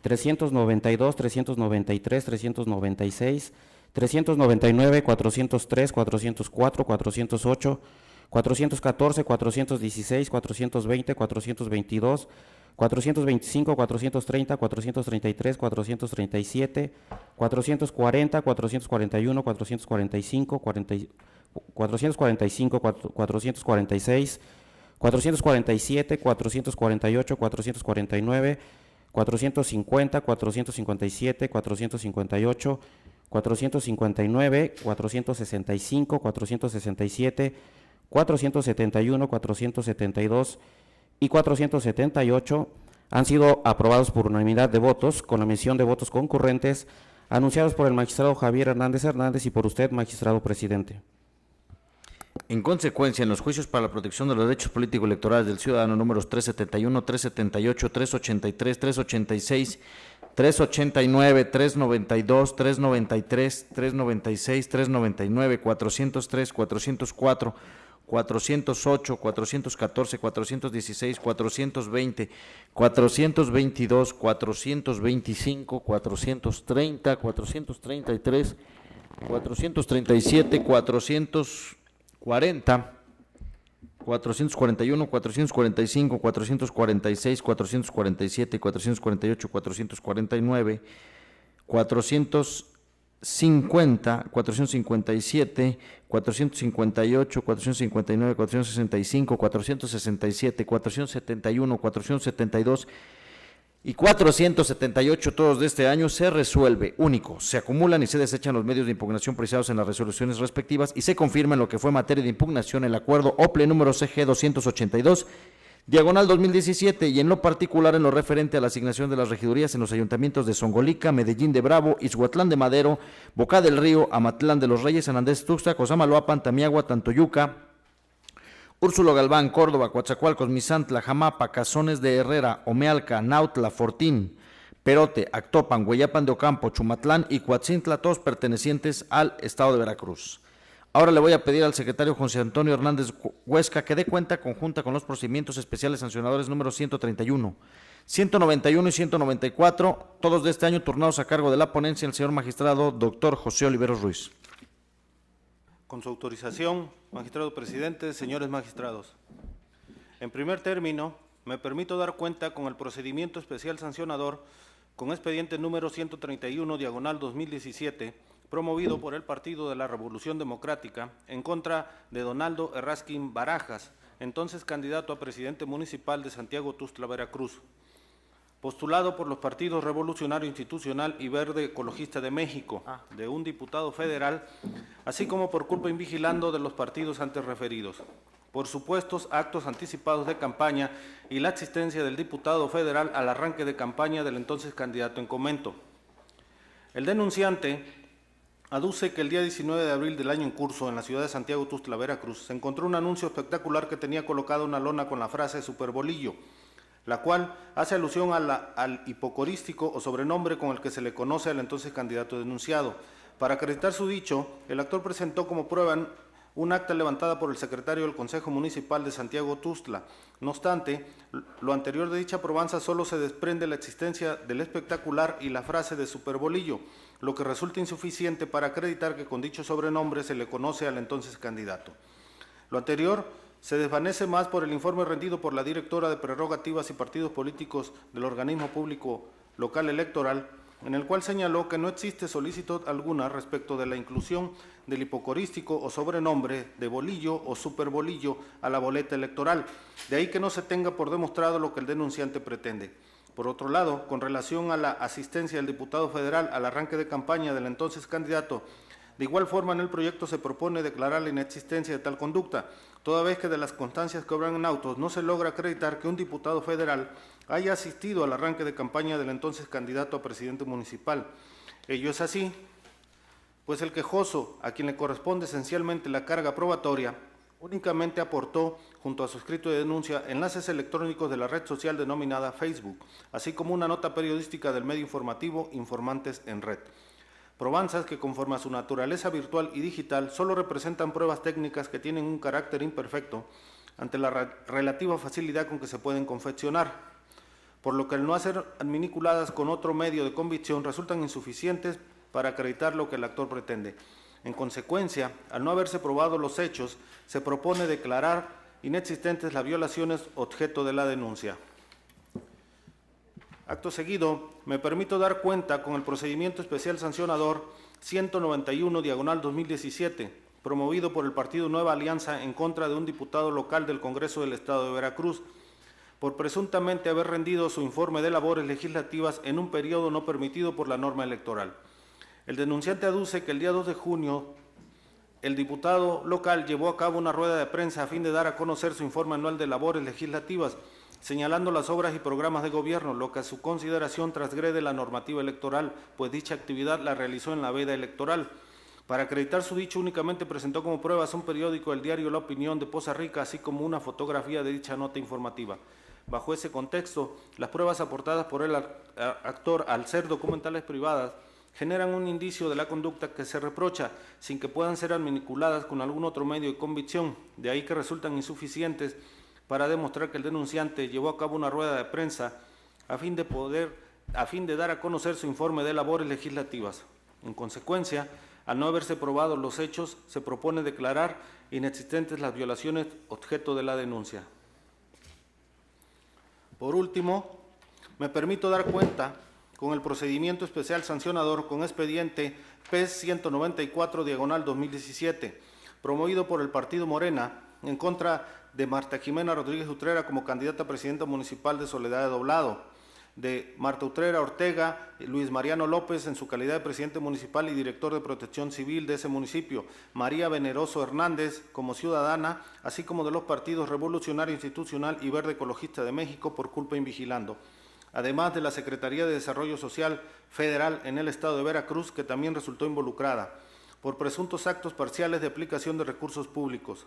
S2: 392, 393, 396, 399, 403, 404, 408, 414, 416, 420, 422, 425, 430, 433, 437, 440, 441, 445, 445, 446, 447, 448, 449, 450, 457, 458, 459, 465, 467, 471, 472 y 478 han sido aprobados por unanimidad de votos, con la emisión de votos concurrentes, anunciados por el magistrado Javier Hernández Hernández y por usted, magistrado presidente.
S1: En consecuencia, en los juicios para la protección de los derechos políticos electorales del ciudadano números 371, 378, 383, 386, 389, 392, 393, 396, 399, 403, 404, 408, 414, 416, 420, 422, 425, 430, 433, 437, 440, 441, 445, 446, 447, 448, 449, 450, 457, 458, 459, 465, 467, 471, 472 y 478, todos de este año, se resuelve único. Se acumulan y se desechan los medios de impugnación precisados en las resoluciones respectivas y se confirma en lo que fue materia de impugnación el acuerdo OPLE número CG 282, diagonal 2017, y en lo particular en lo referente a la asignación de las regidurías en los ayuntamientos de Zongolica, Medellín de Bravo, Ixhuatlán de Madero, Boca del Río, Amatlán de los Reyes, San Andrés Tuxtla, Cosamaloapan, Tamiagua, Tantoyuca, Úrsulo Galván, Córdoba, Coatzacoalcos, Misantla, Jamapa, Cazones de Herrera, Omealca, Nautla, Fortín, Perote, Actopan, Hueyapan de Ocampo, Chumatlán y Coatzintla, todos pertenecientes al estado de Veracruz. Ahora le voy a pedir al secretario José Antonio Hernández Huesca que dé cuenta conjunta con los procedimientos especiales sancionadores números 131, 191 y 194, todos de este año turnados a cargo de la ponencia el señor magistrado doctor José Oliveros Ruiz.
S7: Con su autorización, magistrado presidente, señores magistrados. En primer término, me permito dar cuenta con el procedimiento especial sancionador con expediente número 131, diagonal 2017, promovido por el Partido de la Revolución Democrática en contra de Donaldo Errázquin Barajas, entonces candidato a presidente municipal de Santiago Tuxtla, Veracruz, postulado por los partidos Revolucionario Institucional y Verde Ecologista de México, de un diputado federal, así como por culpa invigilando de los partidos antes referidos, por supuestos actos anticipados de campaña y la asistencia del diputado federal al arranque de campaña del entonces candidato en comento. El denunciante aduce que el día 19 de abril del año en curso, en la ciudad de Santiago Tuxtla, Veracruz, se encontró un anuncio espectacular que tenía colocada una lona con la frase Superbolillo, la cual hace alusión al hipocorístico o sobrenombre con el que se le conoce al entonces candidato denunciado. Para acreditar su dicho, el actor presentó como prueba un acta levantada por el secretario del Consejo Municipal de Santiago Tuxtla. No obstante, lo anterior de dicha probanza solo se desprende la existencia del espectacular y la frase de Superbolillo, lo que resulta insuficiente para acreditar que con dicho sobrenombre se le conoce al entonces candidato. Lo anterior se desvanece más por el informe rendido por la directora de Prerrogativas y Partidos Políticos del Organismo Público Local Electoral, en el cual señaló que no existe solicitud alguna respecto de la inclusión del hipocorístico o sobrenombre de bolillo o superbolillo a la boleta electoral, de ahí que no se tenga por demostrado lo que el denunciante pretende. Por otro lado, con relación a la asistencia del diputado federal al arranque de campaña del entonces candidato, de igual forma, en el proyecto se propone declarar la inexistencia de tal conducta, toda vez que de las constancias que obran en autos no se logra acreditar que un diputado federal haya asistido al arranque de campaña del entonces candidato a presidente municipal. Ello es así, pues el quejoso, a quien le corresponde esencialmente la carga probatoria, únicamente aportó, junto a su escrito de denuncia, enlaces electrónicos de la red social denominada Facebook, así como una nota periodística del medio informativo Informantes en Red. Probanzas que, conforme a su naturaleza virtual y digital, solo representan pruebas técnicas que tienen un carácter imperfecto ante la relativa facilidad con que se pueden confeccionar, por lo que al no ser adminiculadas con otro medio de convicción resultan insuficientes para acreditar lo que el actor pretende. En consecuencia, al no haberse probado los hechos, se propone declarar inexistentes las violaciones objeto de la denuncia. Acto seguido, me permito dar cuenta con el procedimiento especial sancionador 191/2017, promovido por el Partido Nueva Alianza en contra de un diputado local del Congreso del Estado de Veracruz, por presuntamente haber rendido su informe de labores legislativas en un periodo no permitido por la norma electoral. El denunciante aduce que el día 2 de junio el diputado local llevó a cabo una rueda de prensa a fin de dar a conocer su informe anual de labores legislativas, señalando las obras y programas de gobierno, lo que a su consideración transgrede la normativa electoral, pues dicha actividad la realizó en la veda electoral. Para acreditar su dicho, únicamente presentó como pruebas un periódico, el diario La Opinión de Poza Rica, así como una fotografía de dicha nota informativa. Bajo ese contexto, las pruebas aportadas por el actor, al ser documentales privadas, generan un indicio de la conducta que se reprocha, sin que puedan ser adminiculadas con algún otro medio de convicción, de ahí que resultan insuficientes para demostrar que el denunciante llevó a cabo una rueda de prensa a fin de dar a conocer su informe de labores legislativas. En consecuencia, al no haberse probado los hechos, se propone declarar inexistentes las violaciones objeto de la denuncia. Por último, me permito dar cuenta con el procedimiento especial sancionador con expediente PES 194/2017, promovido por el Partido Morena en contra de Marta Jimena Rodríguez Utrera como candidata a presidenta municipal de Soledad de Doblado, de Marta Utrera Ortega, Luis Mariano López en su calidad de presidente municipal y director de Protección Civil de ese municipio, María Veneroso Hernández como ciudadana, así como de los partidos Revolucionario Institucional y Verde Ecologista de México por culpa invigilando, además de la Secretaría de Desarrollo Social Federal en el Estado de Veracruz, que también resultó involucrada, por presuntos actos parciales de aplicación de recursos públicos,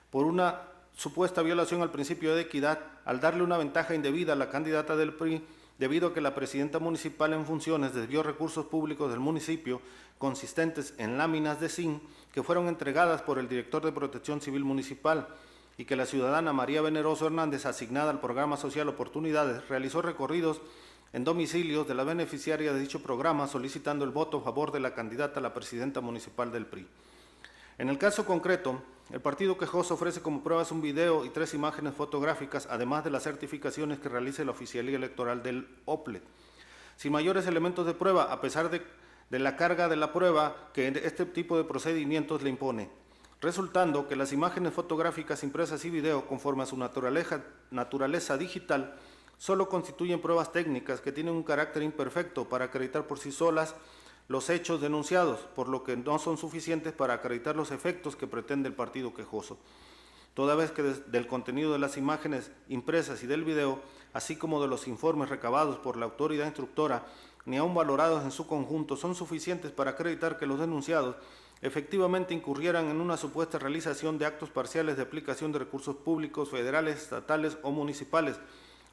S7: por una supuesta violación al principio de equidad al darle una ventaja indebida a la candidata del PRI, debido a que la presidenta municipal en funciones desvió recursos públicos del municipio consistentes en láminas de zinc que fueron entregadas por el director de Protección Civil Municipal, y que la ciudadana María Veneroso Hernández, asignada al programa Social Oportunidades, realizó recorridos en domicilios de la beneficiaria de dicho programa solicitando el voto a favor de la candidata a la presidenta municipal del PRI. En el caso concreto, el partido quejoso ofrece como pruebas un video y 3 imágenes fotográficas, además de las certificaciones que realice la Oficialía Electoral del OPLED. Sin mayores elementos de prueba, a pesar de la carga de la prueba que este tipo de procedimientos le impone, resultando que las imágenes fotográficas impresas y video, conforme a su naturaleza digital, solo constituyen pruebas técnicas que tienen un carácter imperfecto para acreditar por sí solas los hechos denunciados, por lo que no son suficientes para acreditar los efectos que pretende el partido quejoso. Toda vez que del contenido de las imágenes impresas y del video, así como de los informes recabados por la autoridad instructora, ni aun valorados en su conjunto, son suficientes para acreditar que los denunciados efectivamente incurrieran en una supuesta realización de actos parciales de aplicación de recursos públicos, federales, estatales o municipales,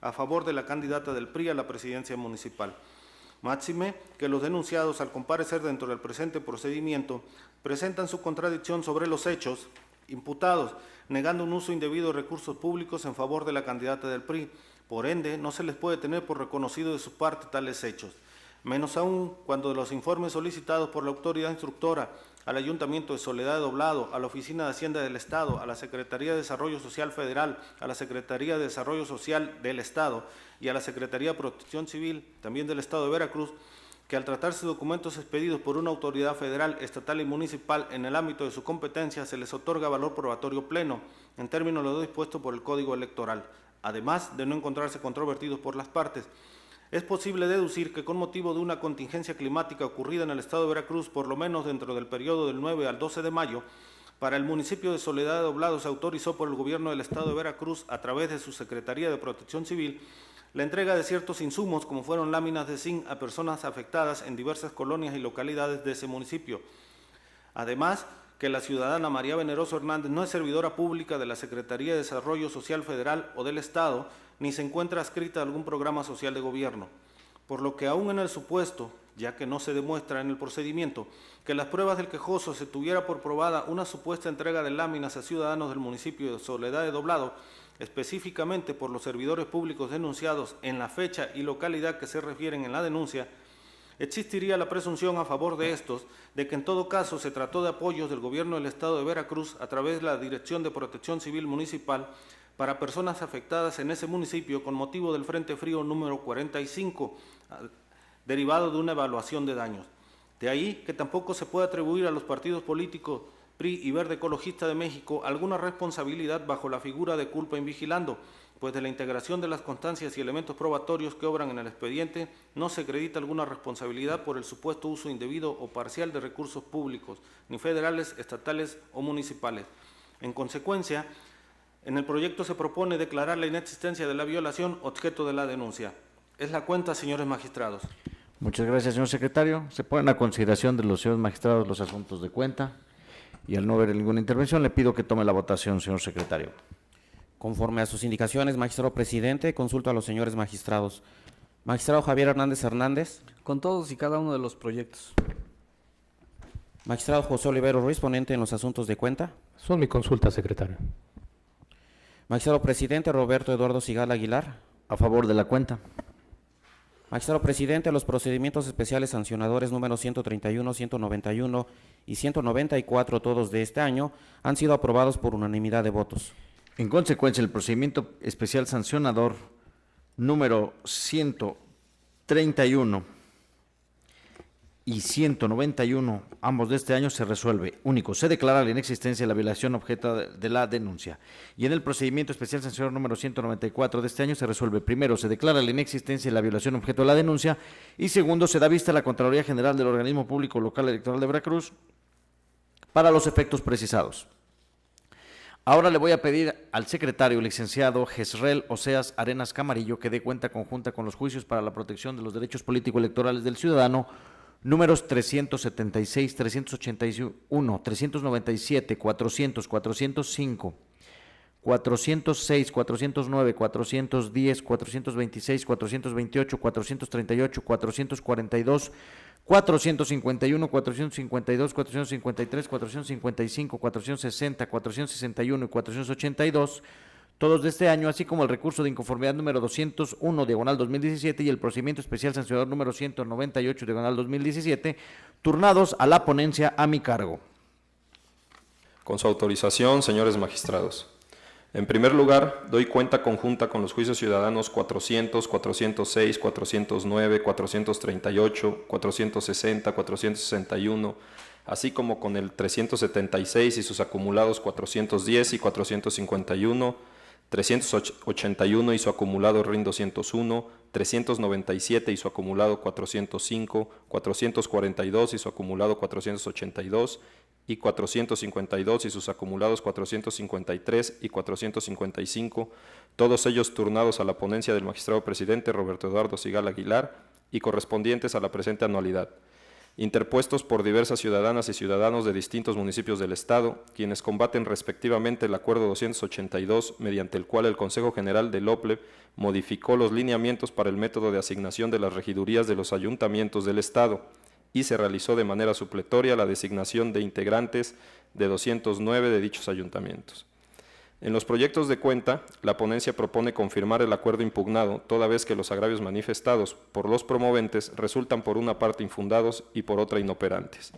S7: a favor de la candidata del PRI a la presidencia municipal. Máxime que los denunciados, al comparecer dentro del presente procedimiento, presentan su contradicción sobre los hechos imputados, negando un uso indebido de recursos públicos en favor de la candidata del PRI. Por ende, no se les puede tener por reconocido de su parte tales hechos, menos aún cuando los informes solicitados por la autoridad instructora al Ayuntamiento de Soledad de Doblado, a la Oficina de Hacienda del Estado, a la Secretaría de Desarrollo Social Federal, a la Secretaría de Desarrollo Social del Estado y a la Secretaría de Protección Civil, también del Estado de Veracruz, que al tratarse de documentos expedidos por una autoridad federal, estatal y municipal en el ámbito de su competencia, se les otorga valor probatorio pleno, en términos de lo dispuesto por el Código Electoral, además de no encontrarse controvertidos por las partes. Es posible deducir que con motivo de una contingencia climática ocurrida en el Estado de Veracruz, por lo menos dentro del periodo del 9 al 12 de mayo, para el municipio de Soledad de Doblado se autorizó por el Gobierno del Estado de Veracruz, a través de su Secretaría de Protección Civil, la entrega de ciertos insumos, como fueron láminas de zinc, a personas afectadas en diversas colonias y localidades de ese municipio. Además, que la ciudadana María Veneroso Hernández no es servidora pública de la Secretaría de Desarrollo Social Federal o del Estado, ni se encuentra adscrita a algún programa social de gobierno, por lo que aún en el supuesto, ya que no se demuestra en el procedimiento, que las pruebas del quejoso se tuviera por probada una supuesta entrega de láminas a ciudadanos del municipio de Soledad de Doblado, específicamente por los servidores públicos denunciados en la fecha y localidad que se refieren en la denuncia, existiría la presunción a favor de estos de que en todo caso se trató de apoyos del Gobierno del Estado de Veracruz a través de la Dirección de Protección Civil Municipal para personas afectadas en ese municipio con motivo del Frente Frío número 45, derivado de una evaluación de daños. De ahí que tampoco se puede atribuir a los partidos políticos PRI y Verde Ecologista de México alguna responsabilidad bajo la figura de culpa invigilando, pues de la integración de las constancias y elementos probatorios que obran en el expediente no se acredita alguna responsabilidad por el supuesto uso indebido o parcial de recursos públicos, ni federales, estatales o municipales. En consecuencia, en el proyecto se propone declarar la inexistencia de la violación objeto de la denuncia. Es la cuenta, señores magistrados.
S1: Muchas gracias, señor secretario. Se ponen a consideración de los señores magistrados los asuntos de cuenta. Y al no haber ninguna intervención, le pido que tome la votación, señor secretario.
S2: Conforme a sus indicaciones, magistrado presidente, consulto a los señores magistrados. Magistrado Javier Hernández Hernández.
S5: Con todos y cada uno de los proyectos.
S2: Magistrado José Oliveros Ruiz, ponente en los asuntos de cuenta.
S4: Son mi consulta, secretario.
S2: Magistrado presidente Roberto Eduardo Sigala Aguilar.
S1: A favor de la cuenta.
S2: Magistrado presidente, los procedimientos especiales sancionadores número 131, 191 y 194, todos de este año, han sido aprobados por unanimidad de votos.
S1: En consecuencia, el procedimiento especial sancionador número 131 y 191, ambos de este año, se resuelve. Único, se declara la inexistencia de la violación objeto de la denuncia. Y en el procedimiento especial sancionador número 194 de este año se resuelve. Primero, se declara la inexistencia de la violación objeto de la denuncia. Y segundo, se da vista a la Contraloría General del Organismo Público Local Electoral de Veracruz para los efectos precisados. Ahora le voy a pedir al secretario, licenciado Jezreel Oseas Arenas Camarillo, que dé cuenta conjunta con los juicios para la protección de los derechos político-electorales del ciudadano, números 376, 381, 397, 400, 405, 406, 409, 410, 426, 428, 438, 442, 451, 452, 453, 455, 460, 461 y 482, todos de este año, así como el recurso de inconformidad número 201, diagonal 2017, y el procedimiento especial sancionador número 198, diagonal 2017, turnados a la ponencia a mi cargo.
S8: Con su autorización, señores magistrados. En primer lugar, doy cuenta conjunta con los juicios ciudadanos 400, 406, 409, 438, 460, 461, así como con el 376 y sus acumulados 410 y 451, 381 y su acumulado RIN 201, 397 y su acumulado 405, 442 y su acumulado 482, y 452 y sus acumulados 453 y 455, todos ellos turnados a la ponencia del magistrado presidente Roberto Eduardo Sigala Aguilar y correspondientes a la presente anualidad, interpuestos por diversas ciudadanas y ciudadanos de distintos municipios del Estado, quienes combaten respectivamente el Acuerdo 282, mediante el cual el Consejo General del OPLE modificó los lineamientos para el método de asignación de las regidurías de los ayuntamientos del Estado, y se realizó de manera supletoria la designación de integrantes de 209 de dichos ayuntamientos. En los proyectos de cuenta, la ponencia propone confirmar el acuerdo impugnado, toda vez que los agravios manifestados por los promoventes resultan por una parte infundados y por otra inoperantes.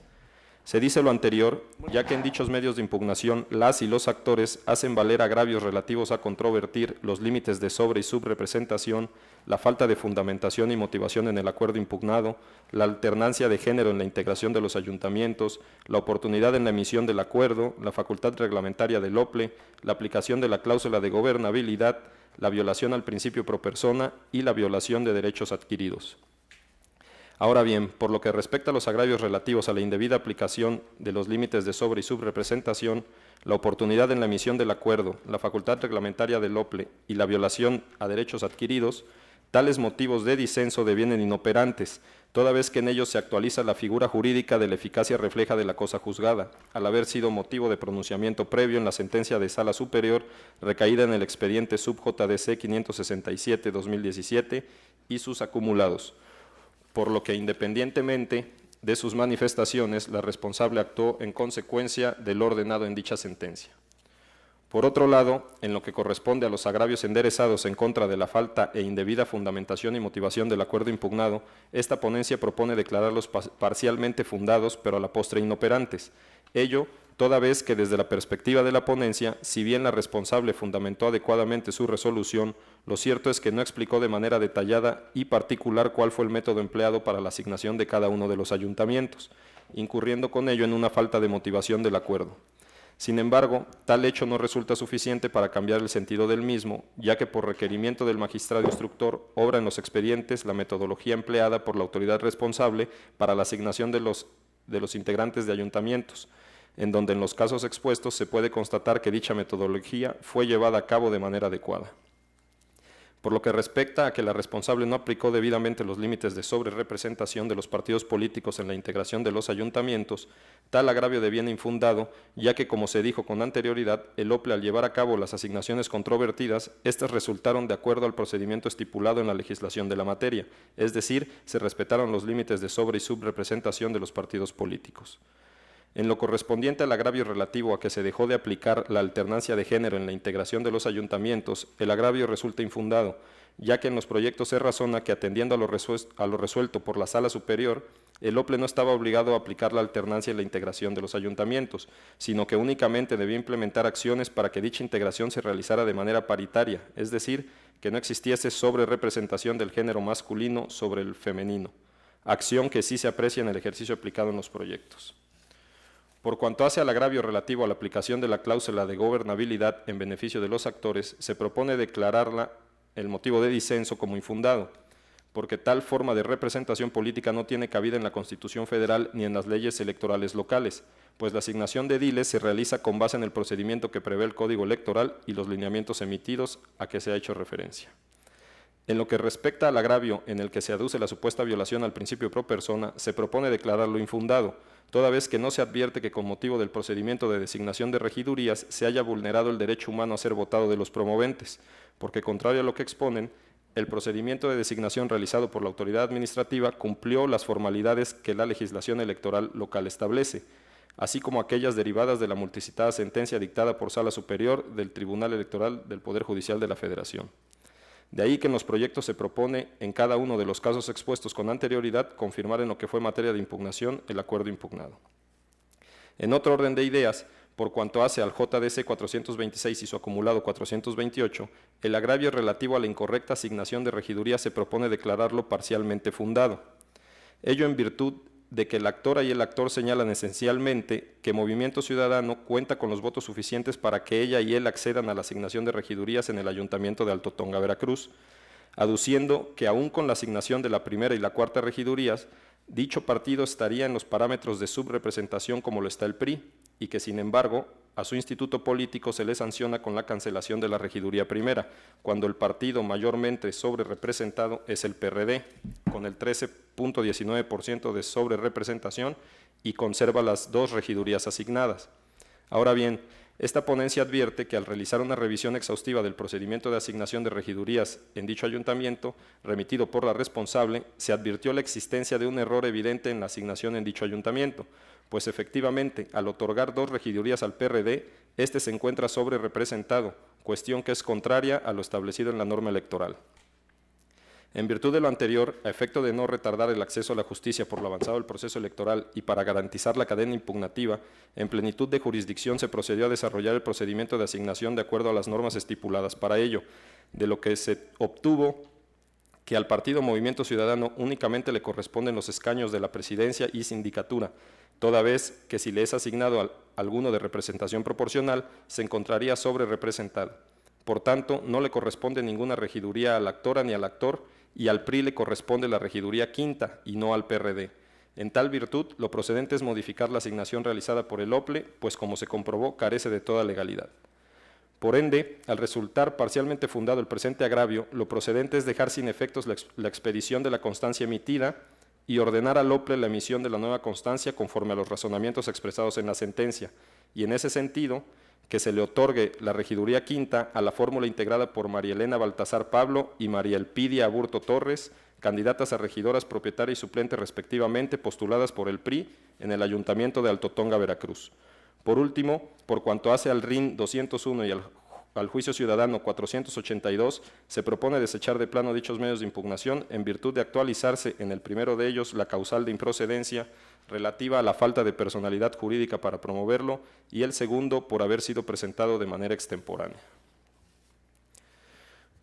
S8: Se dice lo anterior, ya que en dichos medios de impugnación las y los actores hacen valer agravios relativos a controvertir los límites de sobre y subrepresentación, la falta de fundamentación y motivación en el acuerdo impugnado, la alternancia de género en la integración de los ayuntamientos, la oportunidad en la emisión del acuerdo, la facultad reglamentaria del OPLE, la aplicación de la cláusula de gobernabilidad, la violación al principio pro persona y la violación de derechos adquiridos. Ahora bien, por lo que respecta a los agravios relativos a la indebida aplicación de los límites de sobre y subrepresentación, la oportunidad en la emisión del acuerdo, la facultad reglamentaria del OPLE y la violación a derechos adquiridos, tales motivos de disenso devienen inoperantes, toda vez que en ellos se actualiza la figura jurídica de la eficacia refleja de la cosa juzgada, al haber sido motivo de pronunciamiento previo en la sentencia de Sala Superior recaída en el expediente sub JDC 567-2017 y sus acumulados, por lo que independientemente de sus manifestaciones, la responsable actuó en consecuencia de lo ordenado en dicha sentencia. Por otro lado, en lo que corresponde a los agravios enderezados en contra de la falta e indebida fundamentación y motivación del acuerdo impugnado, esta ponencia propone declararlos parcialmente fundados, pero a la postre inoperantes. Ello, toda vez que desde la perspectiva de la ponencia, si bien la responsable fundamentó adecuadamente su resolución, lo cierto es que no explicó de manera detallada y particular cuál fue el método empleado para la asignación de cada uno de los ayuntamientos, incurriendo con ello en una falta de motivación del acuerdo. Sin embargo, tal hecho no resulta suficiente para cambiar el sentido del mismo, ya que por requerimiento del magistrado instructor obra en los expedientes la metodología empleada por la autoridad responsable para la asignación de los integrantes de ayuntamientos, en donde en los casos expuestos se puede constatar que dicha metodología fue llevada a cabo de manera adecuada. Por lo que respecta a que la responsable no aplicó debidamente los límites de sobrerepresentación de los partidos políticos en la integración de los ayuntamientos, tal agravio deviene infundado, ya que, como se dijo con anterioridad, el OPLE al llevar a cabo las asignaciones controvertidas, estas resultaron de acuerdo al procedimiento estipulado en la legislación de la materia, es decir, se respetaron los límites de sobre y subrepresentación de los partidos políticos. En lo correspondiente al agravio relativo a que se dejó de aplicar la alternancia de género en la integración de los ayuntamientos, el agravio resulta infundado, ya que en los proyectos se razona que atendiendo a lo resuelto por la Sala Superior, el OPLE no estaba obligado a aplicar la alternancia en la integración de los ayuntamientos, sino que únicamente debía implementar acciones para que dicha integración se realizara de manera paritaria, es decir, que no existiese sobrerepresentación del género masculino sobre el femenino, acción que sí se aprecia en el ejercicio aplicado en los proyectos. Por cuanto hace al agravio relativo a la aplicación de la cláusula de gobernabilidad en beneficio de los actores, se propone declararla el motivo de disenso como infundado, porque tal forma de representación política no tiene cabida en la Constitución Federal ni en las leyes electorales locales, pues la asignación de ediles se realiza con base en el procedimiento que prevé el Código Electoral y los lineamientos emitidos a que se ha hecho referencia. En lo que respecta al agravio en el que se aduce la supuesta violación al principio pro persona, se propone declararlo infundado, toda vez que no se advierte que con motivo del procedimiento de designación de regidurías se haya vulnerado el derecho humano a ser votado de los promoventes, porque contrario a lo que exponen, el procedimiento de designación realizado por la autoridad administrativa cumplió las formalidades que la legislación electoral local establece, así como aquellas derivadas de la multicitada sentencia dictada por Sala Superior del Tribunal Electoral del Poder Judicial de la Federación. De ahí que en los proyectos se propone, en cada uno de los casos expuestos con anterioridad, confirmar en lo que fue materia de impugnación el acuerdo impugnado. En otro orden de ideas, por cuanto hace al JDC 426 y su acumulado 428, el agravio relativo a la incorrecta asignación de regiduría se propone declararlo parcialmente fundado. Ello en virtud de que la actora y el actor señalan esencialmente que Movimiento Ciudadano cuenta con los votos suficientes para que ella y él accedan a la asignación de regidurías en el Ayuntamiento de Alto Tonga, Veracruz, aduciendo que aún con la asignación de la primera y la cuarta regidurías, dicho partido estaría en los parámetros de subrepresentación como lo está el PRI, y que sin embargo a su instituto político se le sanciona con la cancelación de la regiduría primera, cuando el partido mayormente sobrerepresentado es el PRD, con el 13.19% de sobrerepresentación y conserva las 2 regidurías asignadas. Ahora bien, esta ponencia advierte que al realizar una revisión exhaustiva del procedimiento de asignación de regidurías en dicho ayuntamiento, remitido por la responsable, se advirtió la existencia de un error evidente en la asignación en dicho ayuntamiento, pues efectivamente, al otorgar 2 regidurías al PRD, este se encuentra sobrerepresentado, cuestión que es contraria a lo establecido en la norma electoral. En virtud de lo anterior, a efecto de no retardar el acceso a la justicia por lo avanzado del proceso electoral y para garantizar la cadena impugnativa, en plenitud de jurisdicción se procedió a desarrollar el procedimiento de asignación de acuerdo a las normas estipuladas para ello, de lo que se obtuvo que al partido Movimiento Ciudadano únicamente le corresponden los escaños de la presidencia y sindicatura, toda vez que si le es asignado alguno de representación proporcional, se encontraría sobrerepresentado. Por tanto, no le corresponde ninguna regiduría a la actora ni al actor, y al PRI le corresponde la regiduría quinta y no al PRD. En tal virtud, lo procedente es modificar la asignación realizada por el OPLE, pues como se comprobó, carece de toda legalidad. Por ende, al resultar parcialmente fundado el presente agravio, lo procedente es dejar sin efectos la expedición de la constancia emitida y ordenar al OPLE la emisión de la nueva constancia conforme a los razonamientos expresados en la sentencia, y en ese sentido, que se le otorgue la regiduría quinta a la fórmula integrada por María Elena Baltasar Pablo y María Elpidia Aburto Torres, candidatas a regidoras propietaria y suplente respectivamente, postuladas por el PRI en el Ayuntamiento de Alto Tonga, Veracruz. Por último, por cuanto hace al RIN 201 y al juicio ciudadano 482, se propone desechar de plano dichos medios de impugnación en virtud de actualizarse en el primero de ellos la causal de improcedencia relativa a la falta de personalidad jurídica para promoverlo y el segundo por haber sido presentado de manera extemporánea.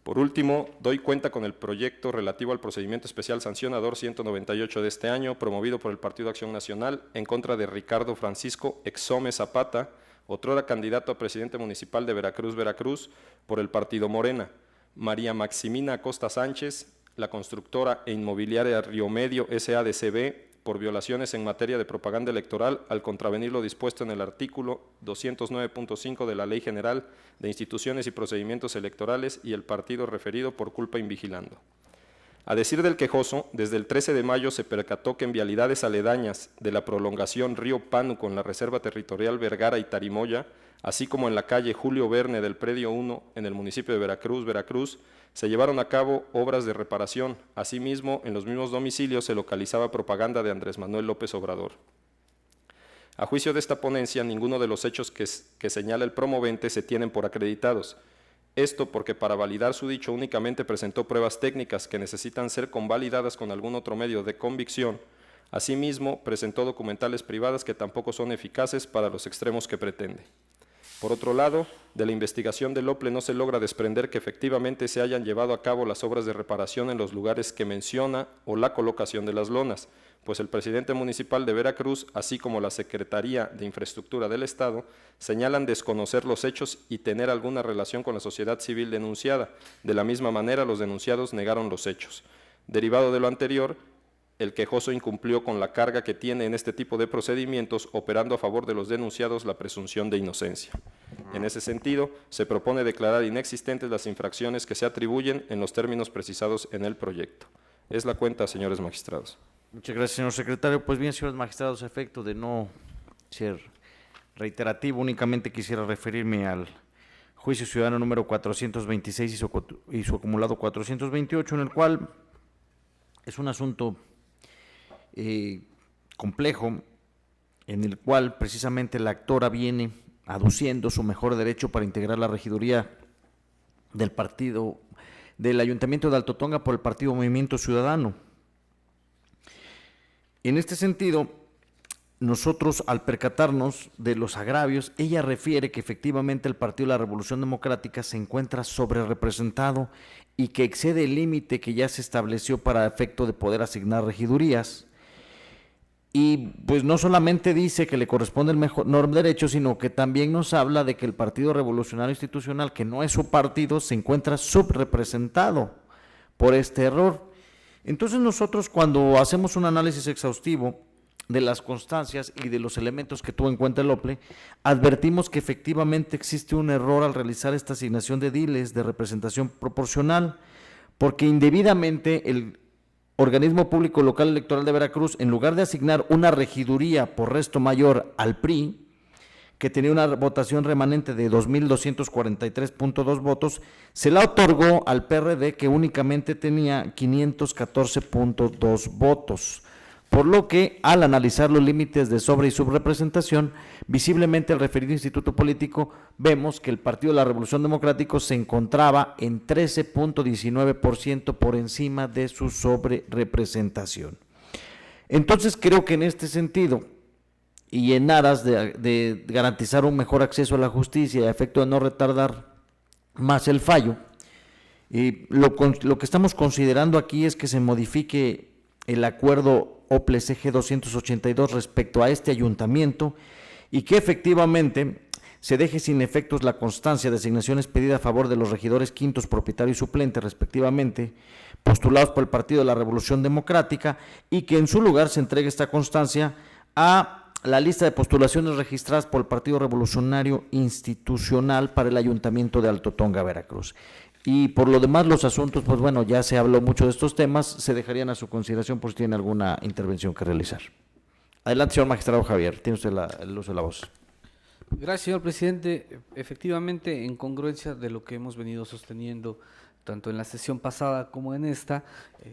S8: Por último, doy cuenta con el proyecto relativo al procedimiento especial sancionador 198 de este año, promovido por el Partido Acción Nacional en contra de Ricardo Francisco Exome Zapata, otrora candidato a presidente municipal de Veracruz, Veracruz, por el Partido Morena, María Maximina Acosta Sánchez, la constructora e inmobiliaria Río Medio SADCB, por violaciones en materia de propaganda electoral al contravenir lo dispuesto en el artículo 209.5 de la Ley General de Instituciones y Procedimientos Electorales y el partido referido por culpa invigilando. A decir del quejoso, desde el 13 de mayo se percató que en vialidades aledañas de la prolongación Río Pánuco en la Reserva Territorial Vergara y Tarimoya, así como en la calle Julio Verne del Predio 1 en el municipio de Veracruz, Veracruz, se llevaron a cabo obras de reparación. Asimismo, en los mismos domicilios se localizaba propaganda de Andrés Manuel López Obrador. A juicio de esta ponencia, ninguno de los hechos que señala el promovente se tienen por acreditados. Esto porque para validar su dicho únicamente presentó pruebas técnicas que necesitan ser convalidadas con algún otro medio de convicción. Asimismo, presentó documentales privadas que tampoco son eficaces para los extremos que pretende. Por otro lado, de la investigación del OPLE no se logra desprender que efectivamente se hayan llevado a cabo las obras de reparación en los lugares que menciona o la colocación de las lonas, pues el presidente municipal de Veracruz, así como la Secretaría de Infraestructura del Estado, señalan desconocer los hechos y tener alguna relación con la sociedad civil denunciada. De la misma manera, los denunciados negaron los hechos. Derivado de lo anterior, el quejoso incumplió con la carga que tiene en este tipo de procedimientos, operando a favor de los denunciados la presunción de inocencia. En ese sentido, se propone declarar inexistentes las infracciones que se atribuyen en los términos precisados en el proyecto. Es la cuenta, señores magistrados.
S1: Muchas gracias, señor secretario. Pues bien, señores magistrados, a efecto de no ser reiterativo, únicamente quisiera referirme al juicio ciudadano número 426 y su acumulado 428, en el cual es un asunto complejo, en el cual precisamente la actora viene aduciendo su mejor derecho para integrar la regiduría del partido, del Ayuntamiento de Alto Tonga por el Partido Movimiento Ciudadano. En este sentido, nosotros al percatarnos de los agravios, ella refiere que efectivamente el Partido de la Revolución Democrática se encuentra sobrerepresentado y que excede el límite que ya se estableció para efecto de poder asignar regidurías. Y pues no solamente dice que le corresponde el menor derecho, sino que también nos habla de que el Partido Revolucionario Institucional, que no es su partido, se encuentra subrepresentado por este error. Entonces nosotros, cuando hacemos un análisis exhaustivo de las constancias y de los elementos que tuvo en cuenta el OPLE, advertimos que efectivamente existe un error al realizar esta asignación de ediles de representación proporcional, porque indebidamente el Organismo Público Local Electoral de Veracruz, en lugar de asignar una regiduría por resto mayor al PRI, que tenía una votación remanente de 2.243.2 votos, se la otorgó al PRD, que únicamente tenía 514.2 votos. Por lo que, al analizar los límites de sobre y subrepresentación, visiblemente el referido instituto político, vemos que el Partido de la Revolución Democrática se encontraba en 13.19% por encima de su sobrerepresentación. Entonces, creo que en este sentido, y en aras de garantizar un mejor acceso a la justicia y a efecto de no retardar más el fallo, lo que estamos considerando aquí es que se modifique el acuerdo OPLE-CG 282 respecto a este ayuntamiento y que efectivamente se deje sin efectos la constancia de asignaciones pedida a favor de los regidores quintos, propietario y suplente respectivamente, postulados por el Partido de la Revolución Democrática, y que en su lugar se entregue esta constancia a la lista de postulaciones registradas por el Partido Revolucionario Institucional para el Ayuntamiento de Alto Tonga, Veracruz. Y por lo demás, los asuntos, pues bueno, ya se habló mucho de estos temas, se dejarían a su consideración por si tiene alguna intervención que realizar. Adelante, señor magistrado Javier, tiene usted el uso de la voz.
S5: Gracias, señor presidente. Efectivamente, en congruencia de lo que hemos venido sosteniendo tanto en la sesión pasada como en esta.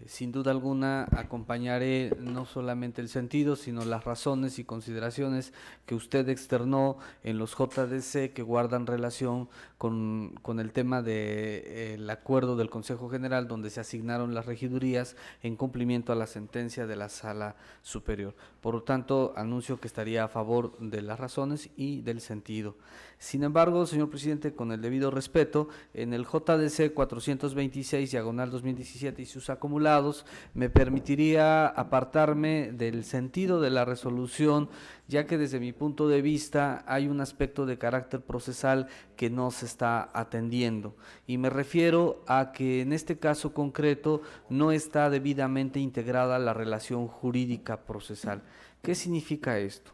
S5: Sin duda alguna acompañaré no solamente el sentido, sino las razones y consideraciones que usted externó en los JDC que guardan relación con el tema del acuerdo del Consejo General, donde se asignaron las regidurías en cumplimiento a la sentencia de la Sala Superior. Por lo tanto, anuncio que estaría a favor de las razones y del sentido. Sin embargo, señor presidente, con el debido respeto, en el JDC 426/2017 y sus acumulados, me permitiría apartarme del sentido de la resolución, ya que desde mi punto de vista hay un aspecto de carácter procesal que no se está atendiendo. Y me refiero a que en este caso concreto no está debidamente integrada la relación jurídica procesal. ¿Qué significa esto?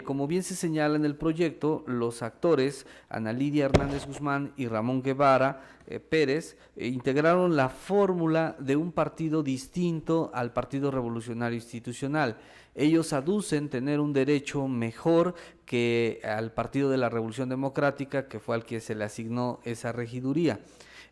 S5: Como bien se señala en el proyecto, los actores Ana Lidia Hernández Guzmán y Ramón Guevara Pérez integraron la fórmula de un partido distinto al Partido Revolucionario Institucional. Ellos aducen tener un derecho mejor que al Partido de la Revolución Democrática, que fue al que se le asignó esa regiduría.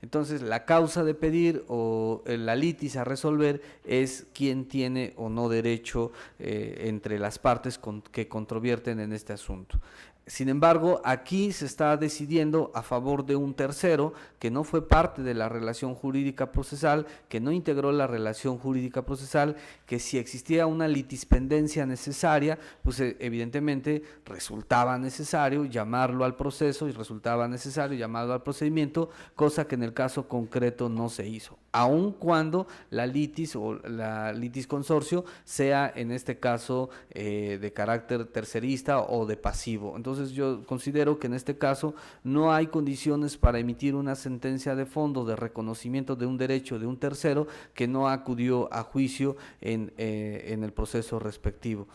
S5: Entonces, la causa de pedir o la litis a resolver es quién tiene o no derecho entre las partes que controvierten en este asunto. Sin embargo, aquí se está decidiendo a favor de un tercero que no fue parte de la relación jurídica procesal, que no integró la relación jurídica procesal, que si existía una litispendencia necesaria, pues evidentemente resultaba necesario llamarlo al proceso y resultaba necesario llamarlo al procedimiento, cosa que en el caso concreto no se hizo, aun cuando la litis o la litis consorcio sea en este caso de carácter tercerista o de pasivo. Entonces yo considero que en este caso no hay condiciones para emitir una sentencia de fondo de reconocimiento de un derecho de un tercero que no acudió a juicio en el proceso respectivo.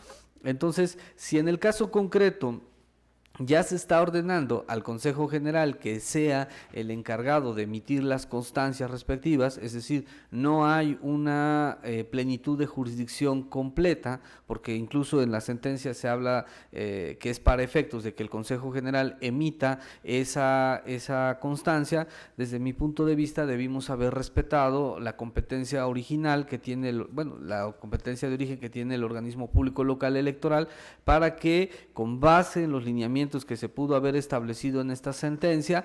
S5: Entonces, si en el caso concreto ya se está ordenando al Consejo General que sea el encargado de emitir las constancias respectivas, es decir, no hay una plenitud de jurisdicción completa, porque incluso en la sentencia se habla que es para efectos de que el Consejo General emita esa constancia. Desde mi punto de vista debimos haber respetado la competencia original que tiene, la competencia de origen que tiene el organismo público local electoral, para que con base en los lineamientos que se pudo haber establecido en esta sentencia,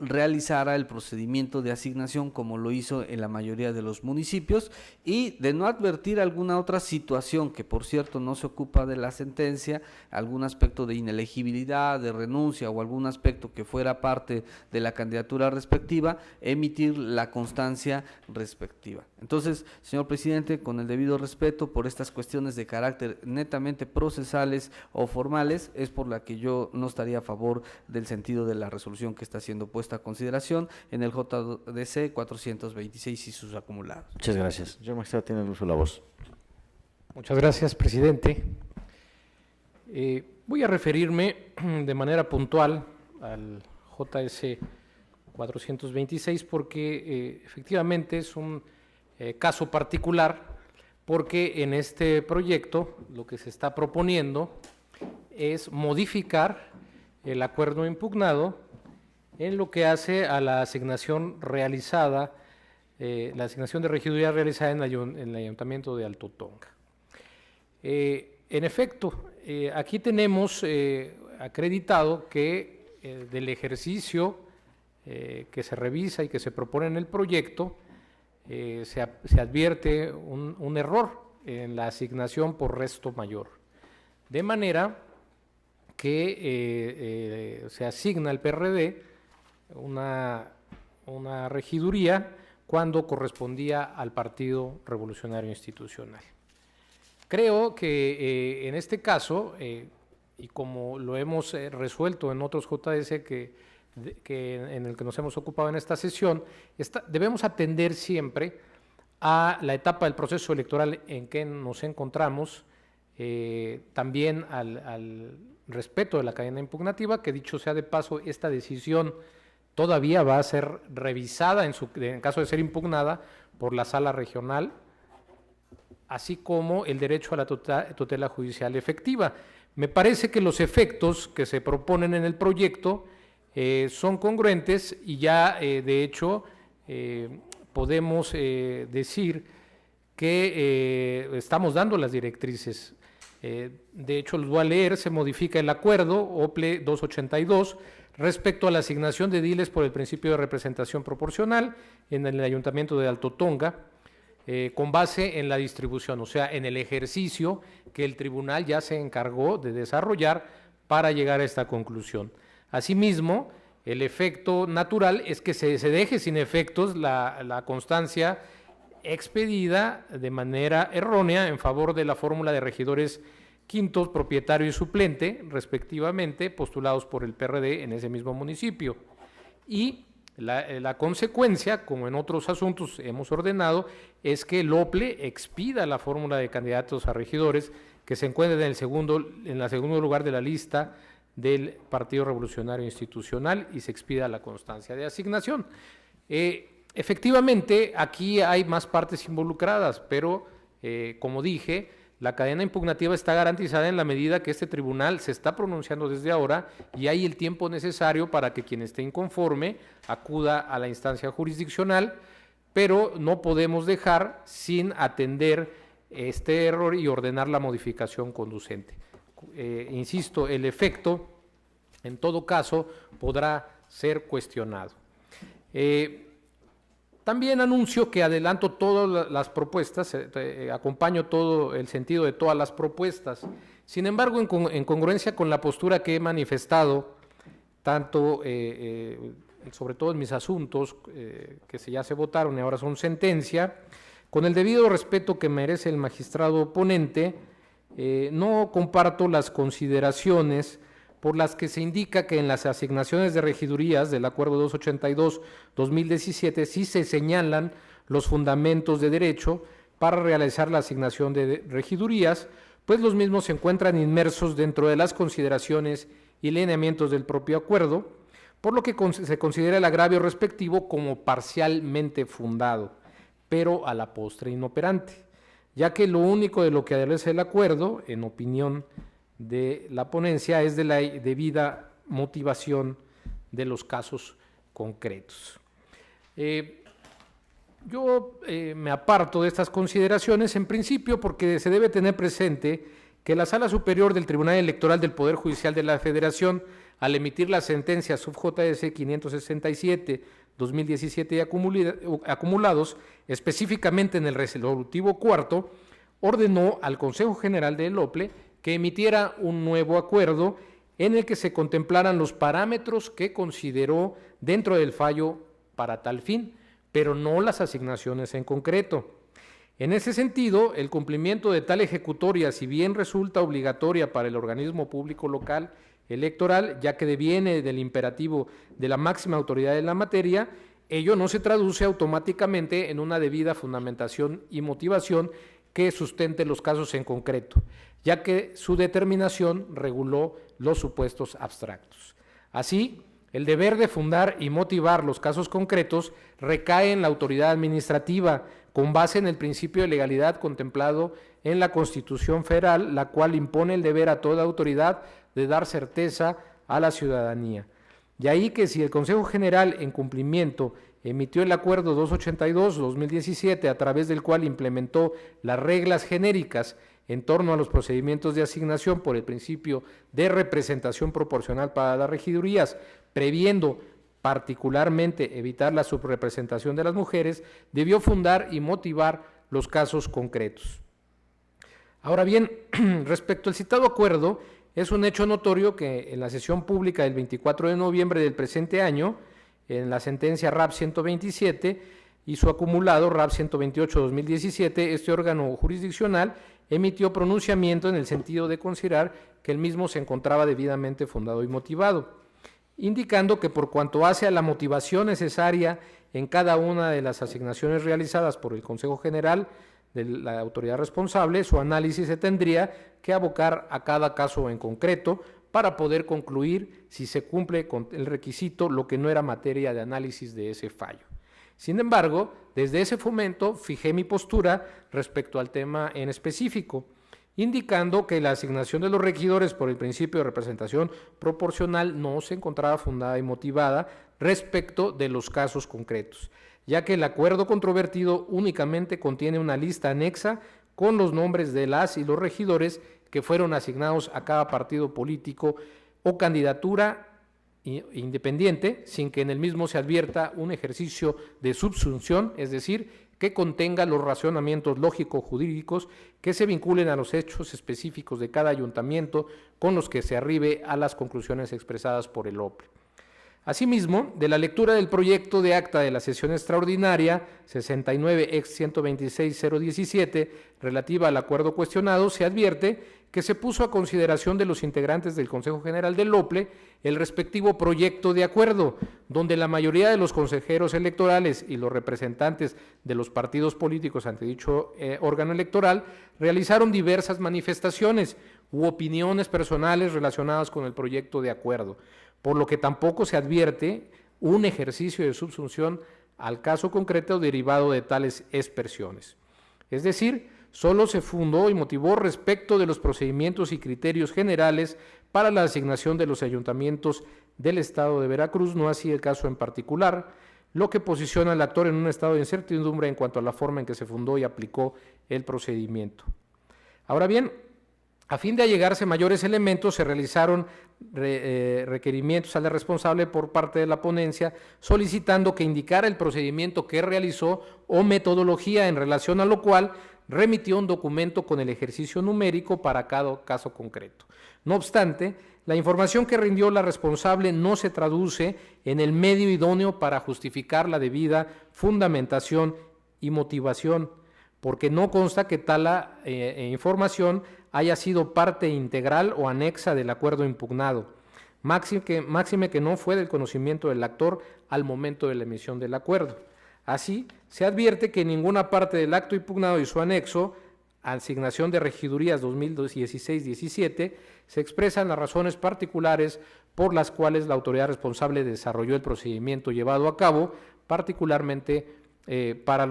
S5: realizara el procedimiento de asignación como lo hizo en la mayoría de los municipios, y de no advertir alguna otra situación que por cierto no se ocupa de la sentencia, algún aspecto de inelegibilidad, de renuncia o algún aspecto que fuera parte de la candidatura respectiva, emitir la constancia respectiva. Entonces, señor presidente, con el debido respeto por estas cuestiones de carácter netamente procesales o formales, es por la que yo no estaría a favor del sentido de la resolución que está siendo puesta a consideración en el JDC 426 y sus acumulados.
S1: Muchas gracias. Señor magistrado, tiene el uso de la voz.
S4: Muchas gracias, presidente. Voy a referirme de manera puntual al JS 426 porque efectivamente es un caso particular, porque en este proyecto lo que se está proponiendo es modificar el acuerdo impugnado en lo que hace a la asignación realizada, la asignación de regiduría realizada en el Ayuntamiento de Alto Tonga. En efecto, aquí tenemos acreditado que del ejercicio que se revisa y que se propone en el proyecto, se advierte un error en la asignación por resto mayor, de manera que se asigna al PRD una regiduría cuando correspondía al Partido Revolucionario Institucional. Creo que en este caso, y como lo hemos resuelto en otros JDC en el que nos hemos ocupado en esta sesión, debemos atender siempre a la etapa del proceso electoral en que nos encontramos, también al respeto de la cadena impugnativa, que dicho sea de paso, esta decisión todavía va a ser revisada en caso de ser impugnada por la Sala Regional, así como el derecho a la tutela judicial efectiva. Me parece que los efectos que se proponen en el proyecto son congruentes y ya, de hecho, podemos decir que estamos dando las directrices. De hecho, los voy a leer. Se modifica el acuerdo OPLE 282 respecto a la asignación de ediles por el principio de representación proporcional en el Ayuntamiento de Alto Tonga, con base en la distribución, o sea, en el ejercicio que el tribunal ya se encargó de desarrollar para llegar a esta conclusión. Asimismo, el efecto natural es que se deje sin efectos la constancia expedida de manera errónea en favor de la fórmula de regidores quintos, propietario y suplente, respectivamente, postulados por el PRD en ese mismo municipio. Y la consecuencia, como en otros asuntos hemos ordenado, es que el OPLE expida la fórmula de candidatos a regidores que se encuentren en el segundo lugar de la lista del Partido Revolucionario Institucional y se expida la constancia de asignación. Efectivamente, aquí hay más partes involucradas, pero, como dije, la cadena impugnativa está garantizada en la medida que este tribunal se está pronunciando desde ahora y hay el tiempo necesario para que quien esté inconforme acuda a la instancia jurisdiccional, pero no podemos dejar sin atender este error y ordenar la modificación conducente. Insisto, el efecto, en todo caso, podrá ser cuestionado. También anuncio que adelanto todas las propuestas, acompaño todo el sentido de todas las propuestas. Sin embargo, en congruencia con la postura que he manifestado, tanto, sobre todo en mis asuntos, que ya se votaron y ahora son sentencia, con el debido respeto que merece el magistrado ponente, no comparto las consideraciones por las que se indica que en las asignaciones de regidurías del Acuerdo 282-2017 sí se señalan los fundamentos de derecho para realizar la asignación de regidurías, pues los mismos se encuentran inmersos dentro de las consideraciones y lineamientos del propio acuerdo, por lo que se considera el agravio respectivo como parcialmente fundado, pero a la postre inoperante, ya que lo único de lo que adolece el acuerdo, en opinión de la ponencia, es de la debida motivación de los casos concretos. Yo me aparto de estas consideraciones, en principio porque se debe tener presente que la Sala Superior del Tribunal Electoral del Poder Judicial de la Federación, al emitir la sentencia sub-JS 567-2017 y acumulados, específicamente en el resolutivo cuarto, ordenó al Consejo General del OPLE que emitiera un nuevo acuerdo en el que se contemplaran los parámetros que consideró dentro del fallo para tal fin, pero no las asignaciones en concreto. En ese sentido, el cumplimiento de tal ejecutoria, si bien resulta obligatoria para el organismo público local electoral, ya que deviene del imperativo de la máxima autoridad en la materia, ello no se traduce automáticamente en una debida fundamentación y motivación que sustente los casos en concreto, ya que su determinación reguló los supuestos abstractos. Así, el deber de fundar y motivar los casos concretos recae en la autoridad administrativa, con base en el principio de legalidad contemplado en la Constitución Federal, la cual impone el deber a toda autoridad de dar certeza a la ciudadanía. Y ahí que si el Consejo General, en cumplimiento, emitió el Acuerdo 282-2017, a través del cual implementó las reglas genéricas en torno a los procedimientos de asignación por el principio de representación proporcional para las regidurías, previendo particularmente evitar la subrepresentación de las mujeres, debió fundar y motivar los casos concretos. Ahora bien, respecto al citado acuerdo, es un hecho notorio que en la sesión pública del 24 de noviembre del presente año, en la sentencia RAP 127 y su acumulado RAP 128-2017, este órgano jurisdiccional emitió pronunciamiento en el sentido de considerar que el mismo se encontraba debidamente fundado y motivado, indicando que por cuanto hace a la motivación necesaria en cada una de las asignaciones realizadas por el Consejo General de la autoridad responsable, su análisis se tendría que abocar a cada caso en concreto para poder concluir si se cumple con el requisito, lo que no era materia de análisis de ese fallo. Sin embargo, desde ese momento fijé mi postura respecto al tema en específico, indicando que la asignación de los regidores por el principio de representación proporcional no se encontraba fundada y motivada respecto de los casos concretos, ya que el acuerdo controvertido únicamente contiene una lista anexa con los nombres de las y los regidores que fueron asignados a cada partido político o candidatura independiente, sin que en el mismo se advierta un ejercicio de subsunción, es decir, que contenga los razonamientos lógico-jurídicos que se vinculen a los hechos específicos de cada ayuntamiento con los que se arribe a las conclusiones expresadas por el OPLE. Asimismo, de la lectura del proyecto de acta de la sesión extraordinaria 69-ex-126-017 relativa al acuerdo cuestionado, se advierte que se puso a consideración de los integrantes del Consejo General del OPLE el respectivo proyecto de acuerdo, donde la mayoría de los consejeros electorales y los representantes de los partidos políticos ante dicho órgano electoral realizaron diversas manifestaciones u opiniones personales relacionadas con el proyecto de acuerdo, por lo que tampoco se advierte un ejercicio de subsunción al caso concreto derivado de tales expresiones. Es decir, solo se fundó y motivó respecto de los procedimientos y criterios generales para la asignación de los ayuntamientos del Estado de Veracruz, no así el caso en particular, lo que posiciona al actor en un estado de incertidumbre en cuanto a la forma en que se fundó y aplicó el procedimiento. Ahora bien, a fin de allegarse mayores elementos, se realizaron requerimientos al responsable por parte de la ponencia, solicitando que indicara el procedimiento que realizó o metodología, en relación a lo cual remitió un documento con el ejercicio numérico para cada caso concreto. No obstante, la información que rindió la responsable no se traduce en el medio idóneo para justificar la debida fundamentación y motivación, porque no consta que tal información haya sido parte integral o anexa del acuerdo impugnado, máxime que no fue del conocimiento del actor al momento de la emisión del acuerdo. Así, se advierte que ninguna parte del acto impugnado y su anexo, asignación de regidurías 2016-17, se expresan las razones particulares por las cuales la autoridad responsable desarrolló el procedimiento llevado a cabo, particularmente para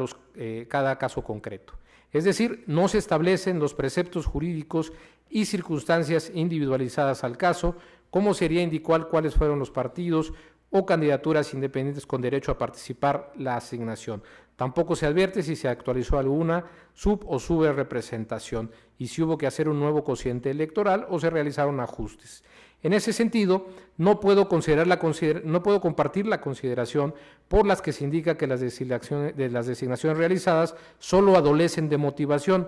S4: cada caso concreto. Es decir, no se establecen los preceptos jurídicos y circunstancias individualizadas al caso, como sería indicar cuáles fueron los partidos o candidaturas independientes con derecho a participar la asignación. Tampoco se advierte si se actualizó alguna sub o subrepresentación y si hubo que hacer un nuevo cociente electoral o se realizaron ajustes. En ese sentido, no puedo compartir la consideración por las que se indica que las designaciones realizadas solo adolecen de motivación,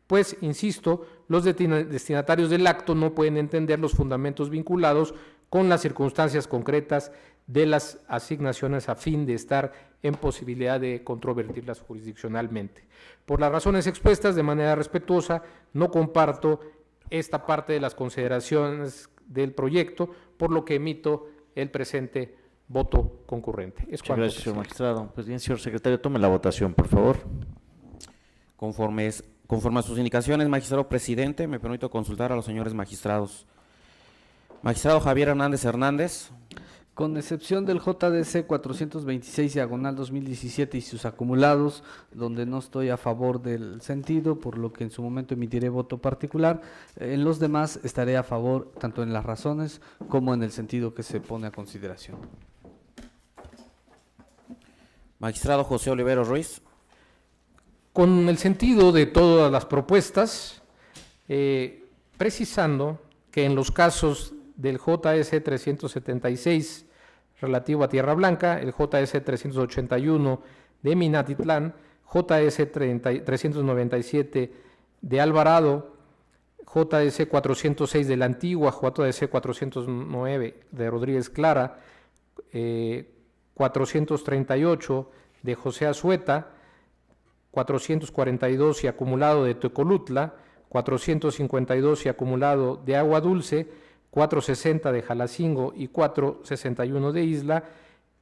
S4: pues, insisto, los destinatarios del acto no pueden entender los fundamentos vinculados con las circunstancias concretas de las asignaciones a fin de estar en posibilidad de controvertirlas jurisdiccionalmente. Por las razones expuestas, de manera respetuosa, no comparto esta parte de las consideraciones del proyecto, por lo que emito el presente voto concurrente.
S1: Muchas gracias, señor magistrado. Pues bien, señor secretario, tome la votación, por favor.
S2: Conforme a sus indicaciones, magistrado presidente, me permito consultar a los señores magistrados. Magistrado Javier Hernández Hernández.
S5: Con excepción del JDC 426/2017 y sus acumulados, donde no estoy a favor del sentido, por lo que en su momento emitiré voto particular. En los demás estaré a favor, tanto en las razones como en el sentido que se pone a consideración.
S2: Magistrado José Oliveros Ruiz.
S4: Con el sentido de todas las propuestas, precisando que en los casos del JS 376 relativo a Tierra Blanca, el JS 381 de Minatitlán, JS 397 de Alvarado, JS 406 de La Antigua, JS 409 de Rodríguez Clara, 438 de José Azueta, 442 y acumulado de Tecolutla, 452 y acumulado de Agua Dulce, 460 de Jalacingo y 461 de Isla,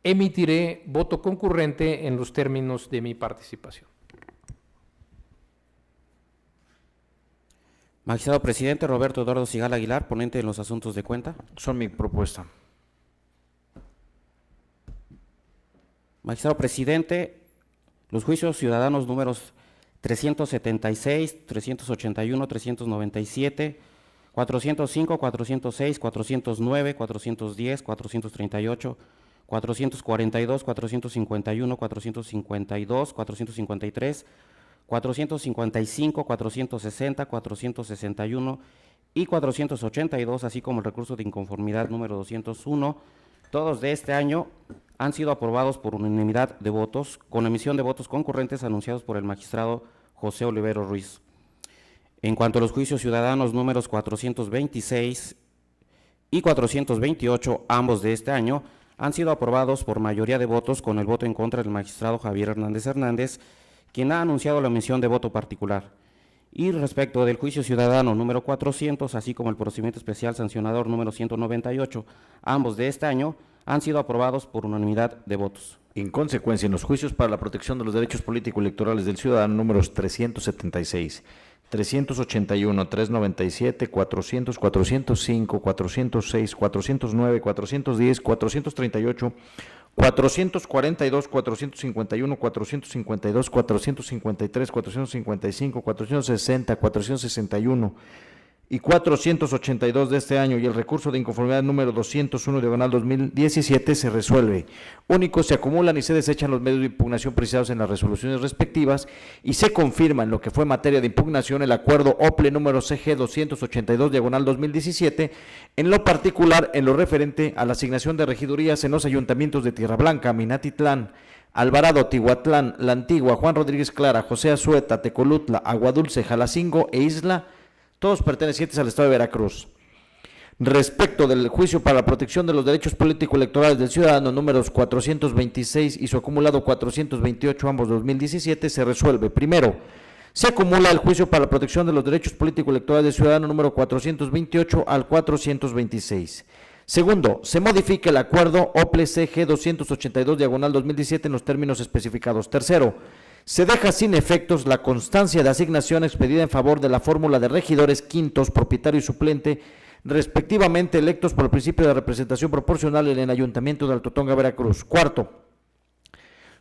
S4: emitiré voto concurrente en los términos de mi participación.
S2: Magistrado presidente Roberto Eduardo Sigala Aguilar, ponente en los asuntos de cuenta.
S1: Son mi propuesta.
S2: Magistrado presidente, los juicios ciudadanos números 376, 381, 397, 405, 406, 409, 410, 438, 442, 451, 452, 453, 455, 460, 461 y 482, así como el recurso de inconformidad número 201, todos de este año han sido aprobados por unanimidad de votos, con emisión de votos concurrentes anunciados por el magistrado José Oliveros Ruiz. En cuanto a los juicios ciudadanos números 426 y 428, ambos de este año, han sido aprobados por mayoría de votos con el voto en contra del magistrado Javier Hernández Hernández, quien ha anunciado la emisión de voto particular. Y respecto del juicio ciudadano número 400, así como el procedimiento especial sancionador número 198, ambos de este año han sido aprobados por unanimidad de votos.
S1: En consecuencia, en los juicios para la protección de los derechos político-electorales del ciudadano números 376, 381, 397, 400, 405, 406, 409, 410, 438, 442, 451, 452, 453, 455, 460, 461 y 482 de este año y el recurso de inconformidad número 201/2017 se resuelve. Único, se acumulan y se desechan los medios de impugnación precisados en las resoluciones respectivas y se confirma en lo que fue materia de impugnación el acuerdo OPLE número CG 282/2017, en lo particular en lo referente a la asignación de regidurías en los ayuntamientos de Tierra Blanca, Minatitlán, Alvarado, Tihuatlán, La Antigua, Juan Rodríguez Clara, José Azueta, Tecolutla, Aguadulce, Jalacingo e Isla, todos pertenecientes al Estado de Veracruz. Respecto del juicio para la protección de los derechos político-electorales del ciudadano números 426 y su acumulado 428, ambos 2017, se resuelve. Primero, se acumula el juicio para la protección de los derechos político-electorales del ciudadano número 428 al 426. Segundo, se modifica el acuerdo OPLE-CG 282/2017 en los términos especificados. Tercero, se deja sin efectos la constancia de asignación expedida en favor de la fórmula de regidores quintos, propietario y suplente, respectivamente electos por el principio de representación proporcional en el Ayuntamiento de Alto Tonga, Veracruz. Cuarto,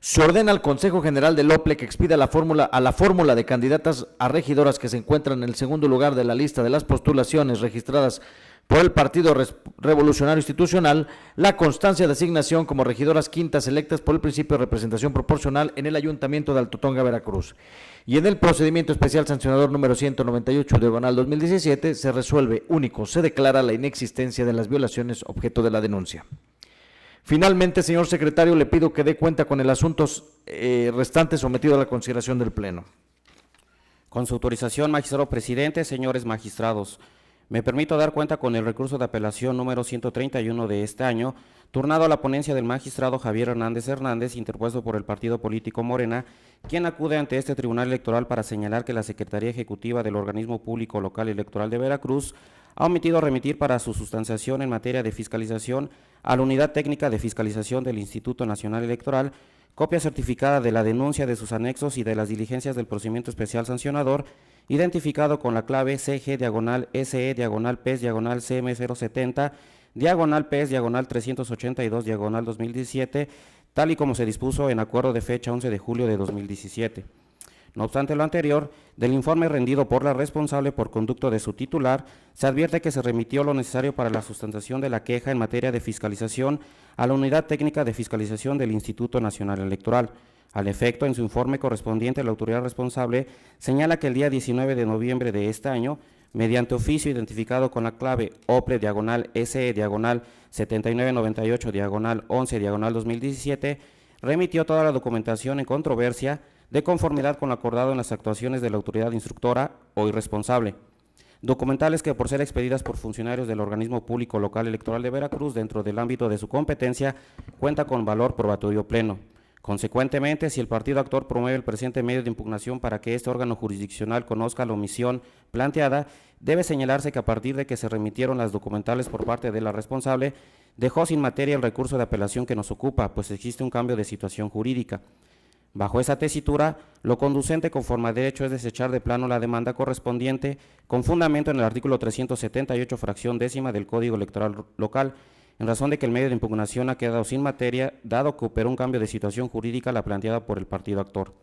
S1: se ordena al Consejo General del OPLE que expida la fórmula de candidatas a regidoras que se encuentran en el segundo lugar de la lista de las postulaciones registradas por el Partido Revolucionario Institucional, la constancia de asignación como regidoras quintas electas por el principio de representación proporcional en el Ayuntamiento de Alto Tonga, Veracruz. Y en el procedimiento especial sancionador número 198/2017 se resuelve. Único, se declara la inexistencia de las violaciones objeto de la denuncia. Finalmente, señor secretario, le pido que dé cuenta con el asunto restante sometido a la consideración del Pleno.
S2: Con su autorización, magistrado presidente, señores magistrados, me permito dar cuenta con el recurso de apelación número 131 de este año, turnado a la ponencia del magistrado Javier Hernández Hernández, interpuesto por el partido político Morena, quien acude ante este tribunal electoral para señalar que la Secretaría Ejecutiva del Organismo Público Local Electoral de Veracruz ha omitido remitir para su sustanciación en materia de fiscalización a la Unidad Técnica de Fiscalización del Instituto Nacional Electoral copia certificada de la denuncia de sus anexos y de las diligencias del procedimiento especial sancionador, identificado con la clave CG/SE/PES/CM070/PES/382/2017, tal y como se dispuso en acuerdo de fecha 11 de julio de 2017. No obstante lo anterior, del informe rendido por la responsable por conducto de su titular, se advierte que se remitió lo necesario para la sustentación de la queja en materia de fiscalización a la Unidad Técnica de Fiscalización del Instituto Nacional Electoral. Al efecto, en su informe correspondiente, la autoridad responsable señala que el día 19 de noviembre de este año, mediante oficio identificado con la clave OPLE/SE/7998/11/2017, remitió toda la documentación en controversia de conformidad con lo acordado en las actuaciones de la autoridad instructora o irresponsable. Documentales que, por ser expedidas por funcionarios del organismo público local electoral de Veracruz dentro del ámbito de su competencia, cuenta con valor probatorio pleno. Consecuentemente, si el partido actor promueve el presente medio de impugnación para que este órgano jurisdiccional conozca la omisión planteada, debe señalarse que a partir de que se remitieron las documentales por parte de la responsable, dejó sin materia el recurso de apelación que nos ocupa, pues existe un cambio de situación jurídica. Bajo esa tesitura, lo conducente conforme a derecho es desechar de plano la demanda correspondiente con fundamento en el artículo 378, fracción décima del Código Electoral Local, en razón de que el medio de impugnación ha quedado sin materia, dado que operó un cambio de situación jurídica la planteada por el partido actor.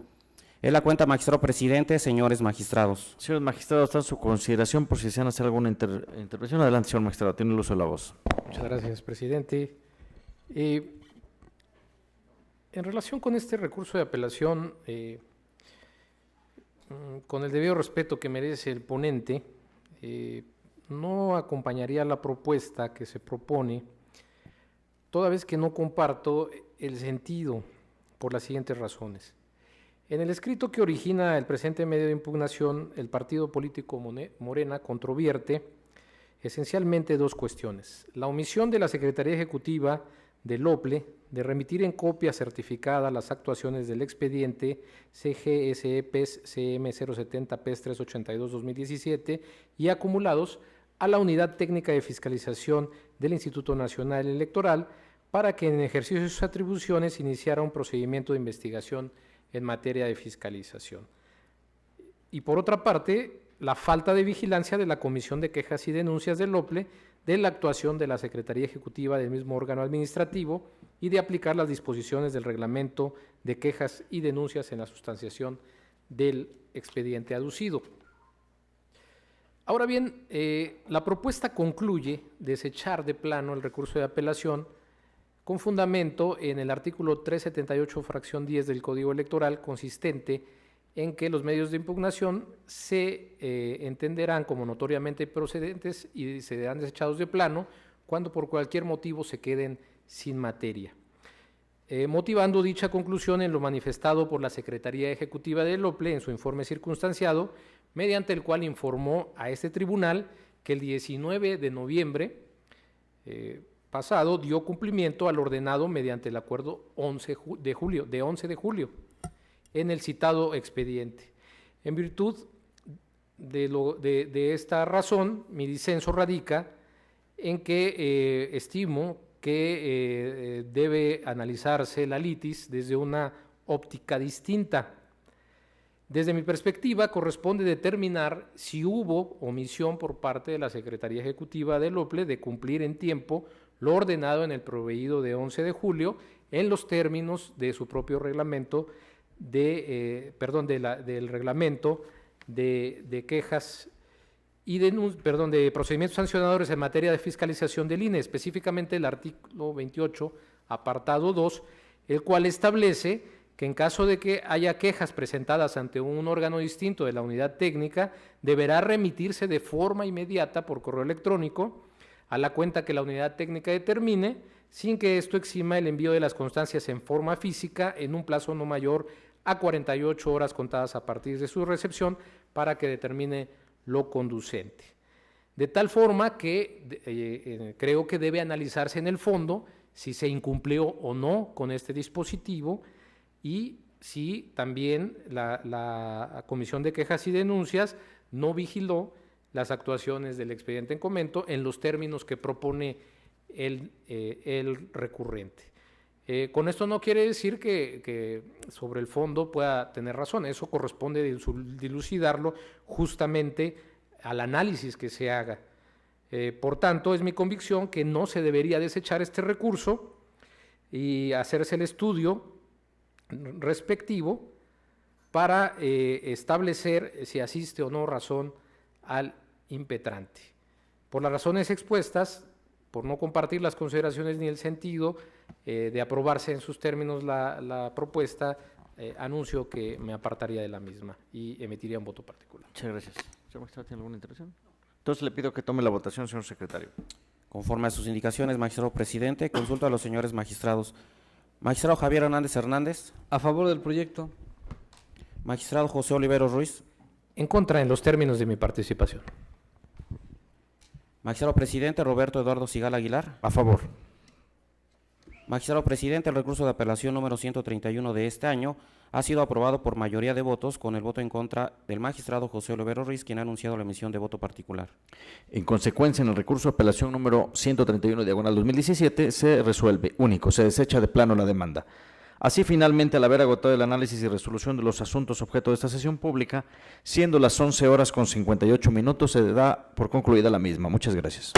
S2: Es la cuenta, magistrado presidente, señores magistrados.
S1: Señores magistrados, está en su consideración por si desean hacer alguna intervención. Adelante, señor magistrado, tiene el uso de la voz.
S4: Muchas gracias, presidente. En relación con este recurso de apelación, con el debido respeto que merece el ponente, no acompañaría la propuesta que se propone, toda vez que no comparto el sentido por las siguientes razones. En el escrito que origina el presente medio de impugnación, el partido político Morena controvierte esencialmente dos cuestiones: la omisión de la Secretaría Ejecutiva del OPLE de remitir en copia certificada las actuaciones del expediente CGSE-PES CM 070 PES 382-2017 y acumulados a la Unidad Técnica de Fiscalización del Instituto Nacional Electoral para que en ejercicio de sus atribuciones iniciara un procedimiento de investigación en materia de fiscalización. Y por otra parte, la falta de vigilancia de la Comisión de Quejas y Denuncias del OPLE de la actuación de la Secretaría Ejecutiva del mismo órgano administrativo y de aplicar las disposiciones del Reglamento de Quejas y Denuncias en la sustanciación del expediente aducido. Ahora bien, la propuesta concluye desechar de plano el recurso de apelación con fundamento en el artículo 378, fracción 10 del Código Electoral, consistente en que los medios de impugnación se entenderán como notoriamente procedentes y serán desechados de plano cuando por cualquier motivo se queden sin materia. Motivando dicha conclusión en lo manifestado por la Secretaría Ejecutiva del OPLE en su informe circunstanciado, mediante el cual informó a este tribunal que el 19 de noviembre pasado dio cumplimiento al ordenado mediante el acuerdo 11 de julio en el citado expediente. En virtud de esta razón, mi disenso radica en que estimo que debe analizarse la litis desde una óptica distinta. Desde mi perspectiva, corresponde determinar si hubo omisión por parte de la Secretaría Ejecutiva del OPLE de cumplir en tiempo lo ordenado en el proveído de 11 de julio en los términos de su propio reglamento del reglamento de quejas y de procedimientos sancionadores en materia de fiscalización del INE, específicamente el artículo 28, apartado 2, el cual establece que en caso de que haya quejas presentadas ante un órgano distinto de la unidad técnica, deberá remitirse de forma inmediata por correo electrónico a la cuenta que la unidad técnica determine, sin que esto exima el envío de las constancias en forma física en un plazo no mayor a 48 horas contadas a partir de su recepción para que determine lo conducente. De tal forma que creo que debe analizarse en el fondo si se incumplió o no con este dispositivo y si también la Comisión de Quejas y Denuncias no vigiló las actuaciones del expediente en comento en los términos que propone el recurrente. Con esto no quiere decir que sobre el fondo pueda tener razón, eso corresponde dilucidarlo justamente al análisis que se haga. Por tanto, es mi convicción que no se debería desechar este recurso y hacerse el estudio respectivo para establecer si asiste o no razón al impetrante. Por las razones expuestas, por no compartir las consideraciones ni el sentido de aprobarse en sus términos la propuesta, anuncio que me apartaría de la misma y emitiría un voto particular.
S1: Muchas gracias. ¿Señor magistrado, tiene alguna intervención? Entonces le pido que tome la votación, señor secretario.
S2: Conforme a sus indicaciones, magistrado presidente, consulto a los señores magistrados. Magistrado Javier Hernández Hernández.
S5: A favor del proyecto.
S2: Magistrado José Oliveros Ruiz.
S4: En contra en los términos de mi participación.
S2: Magistrado presidente Roberto Eduardo Sigala Aguilar.
S1: A favor.
S2: Magistrado presidente, el recurso de apelación número 131 de este año ha sido aprobado por mayoría de votos, con el voto en contra del magistrado José Oliveros Ruiz, quien ha anunciado la emisión de voto particular.
S1: En consecuencia, en el recurso de apelación número 131/2017 se resuelve, único, se desecha de plano la demanda. Así, finalmente, al haber agotado el análisis y resolución de los asuntos objeto de esta sesión pública, siendo las 11:58, se da por concluida la misma. Muchas gracias.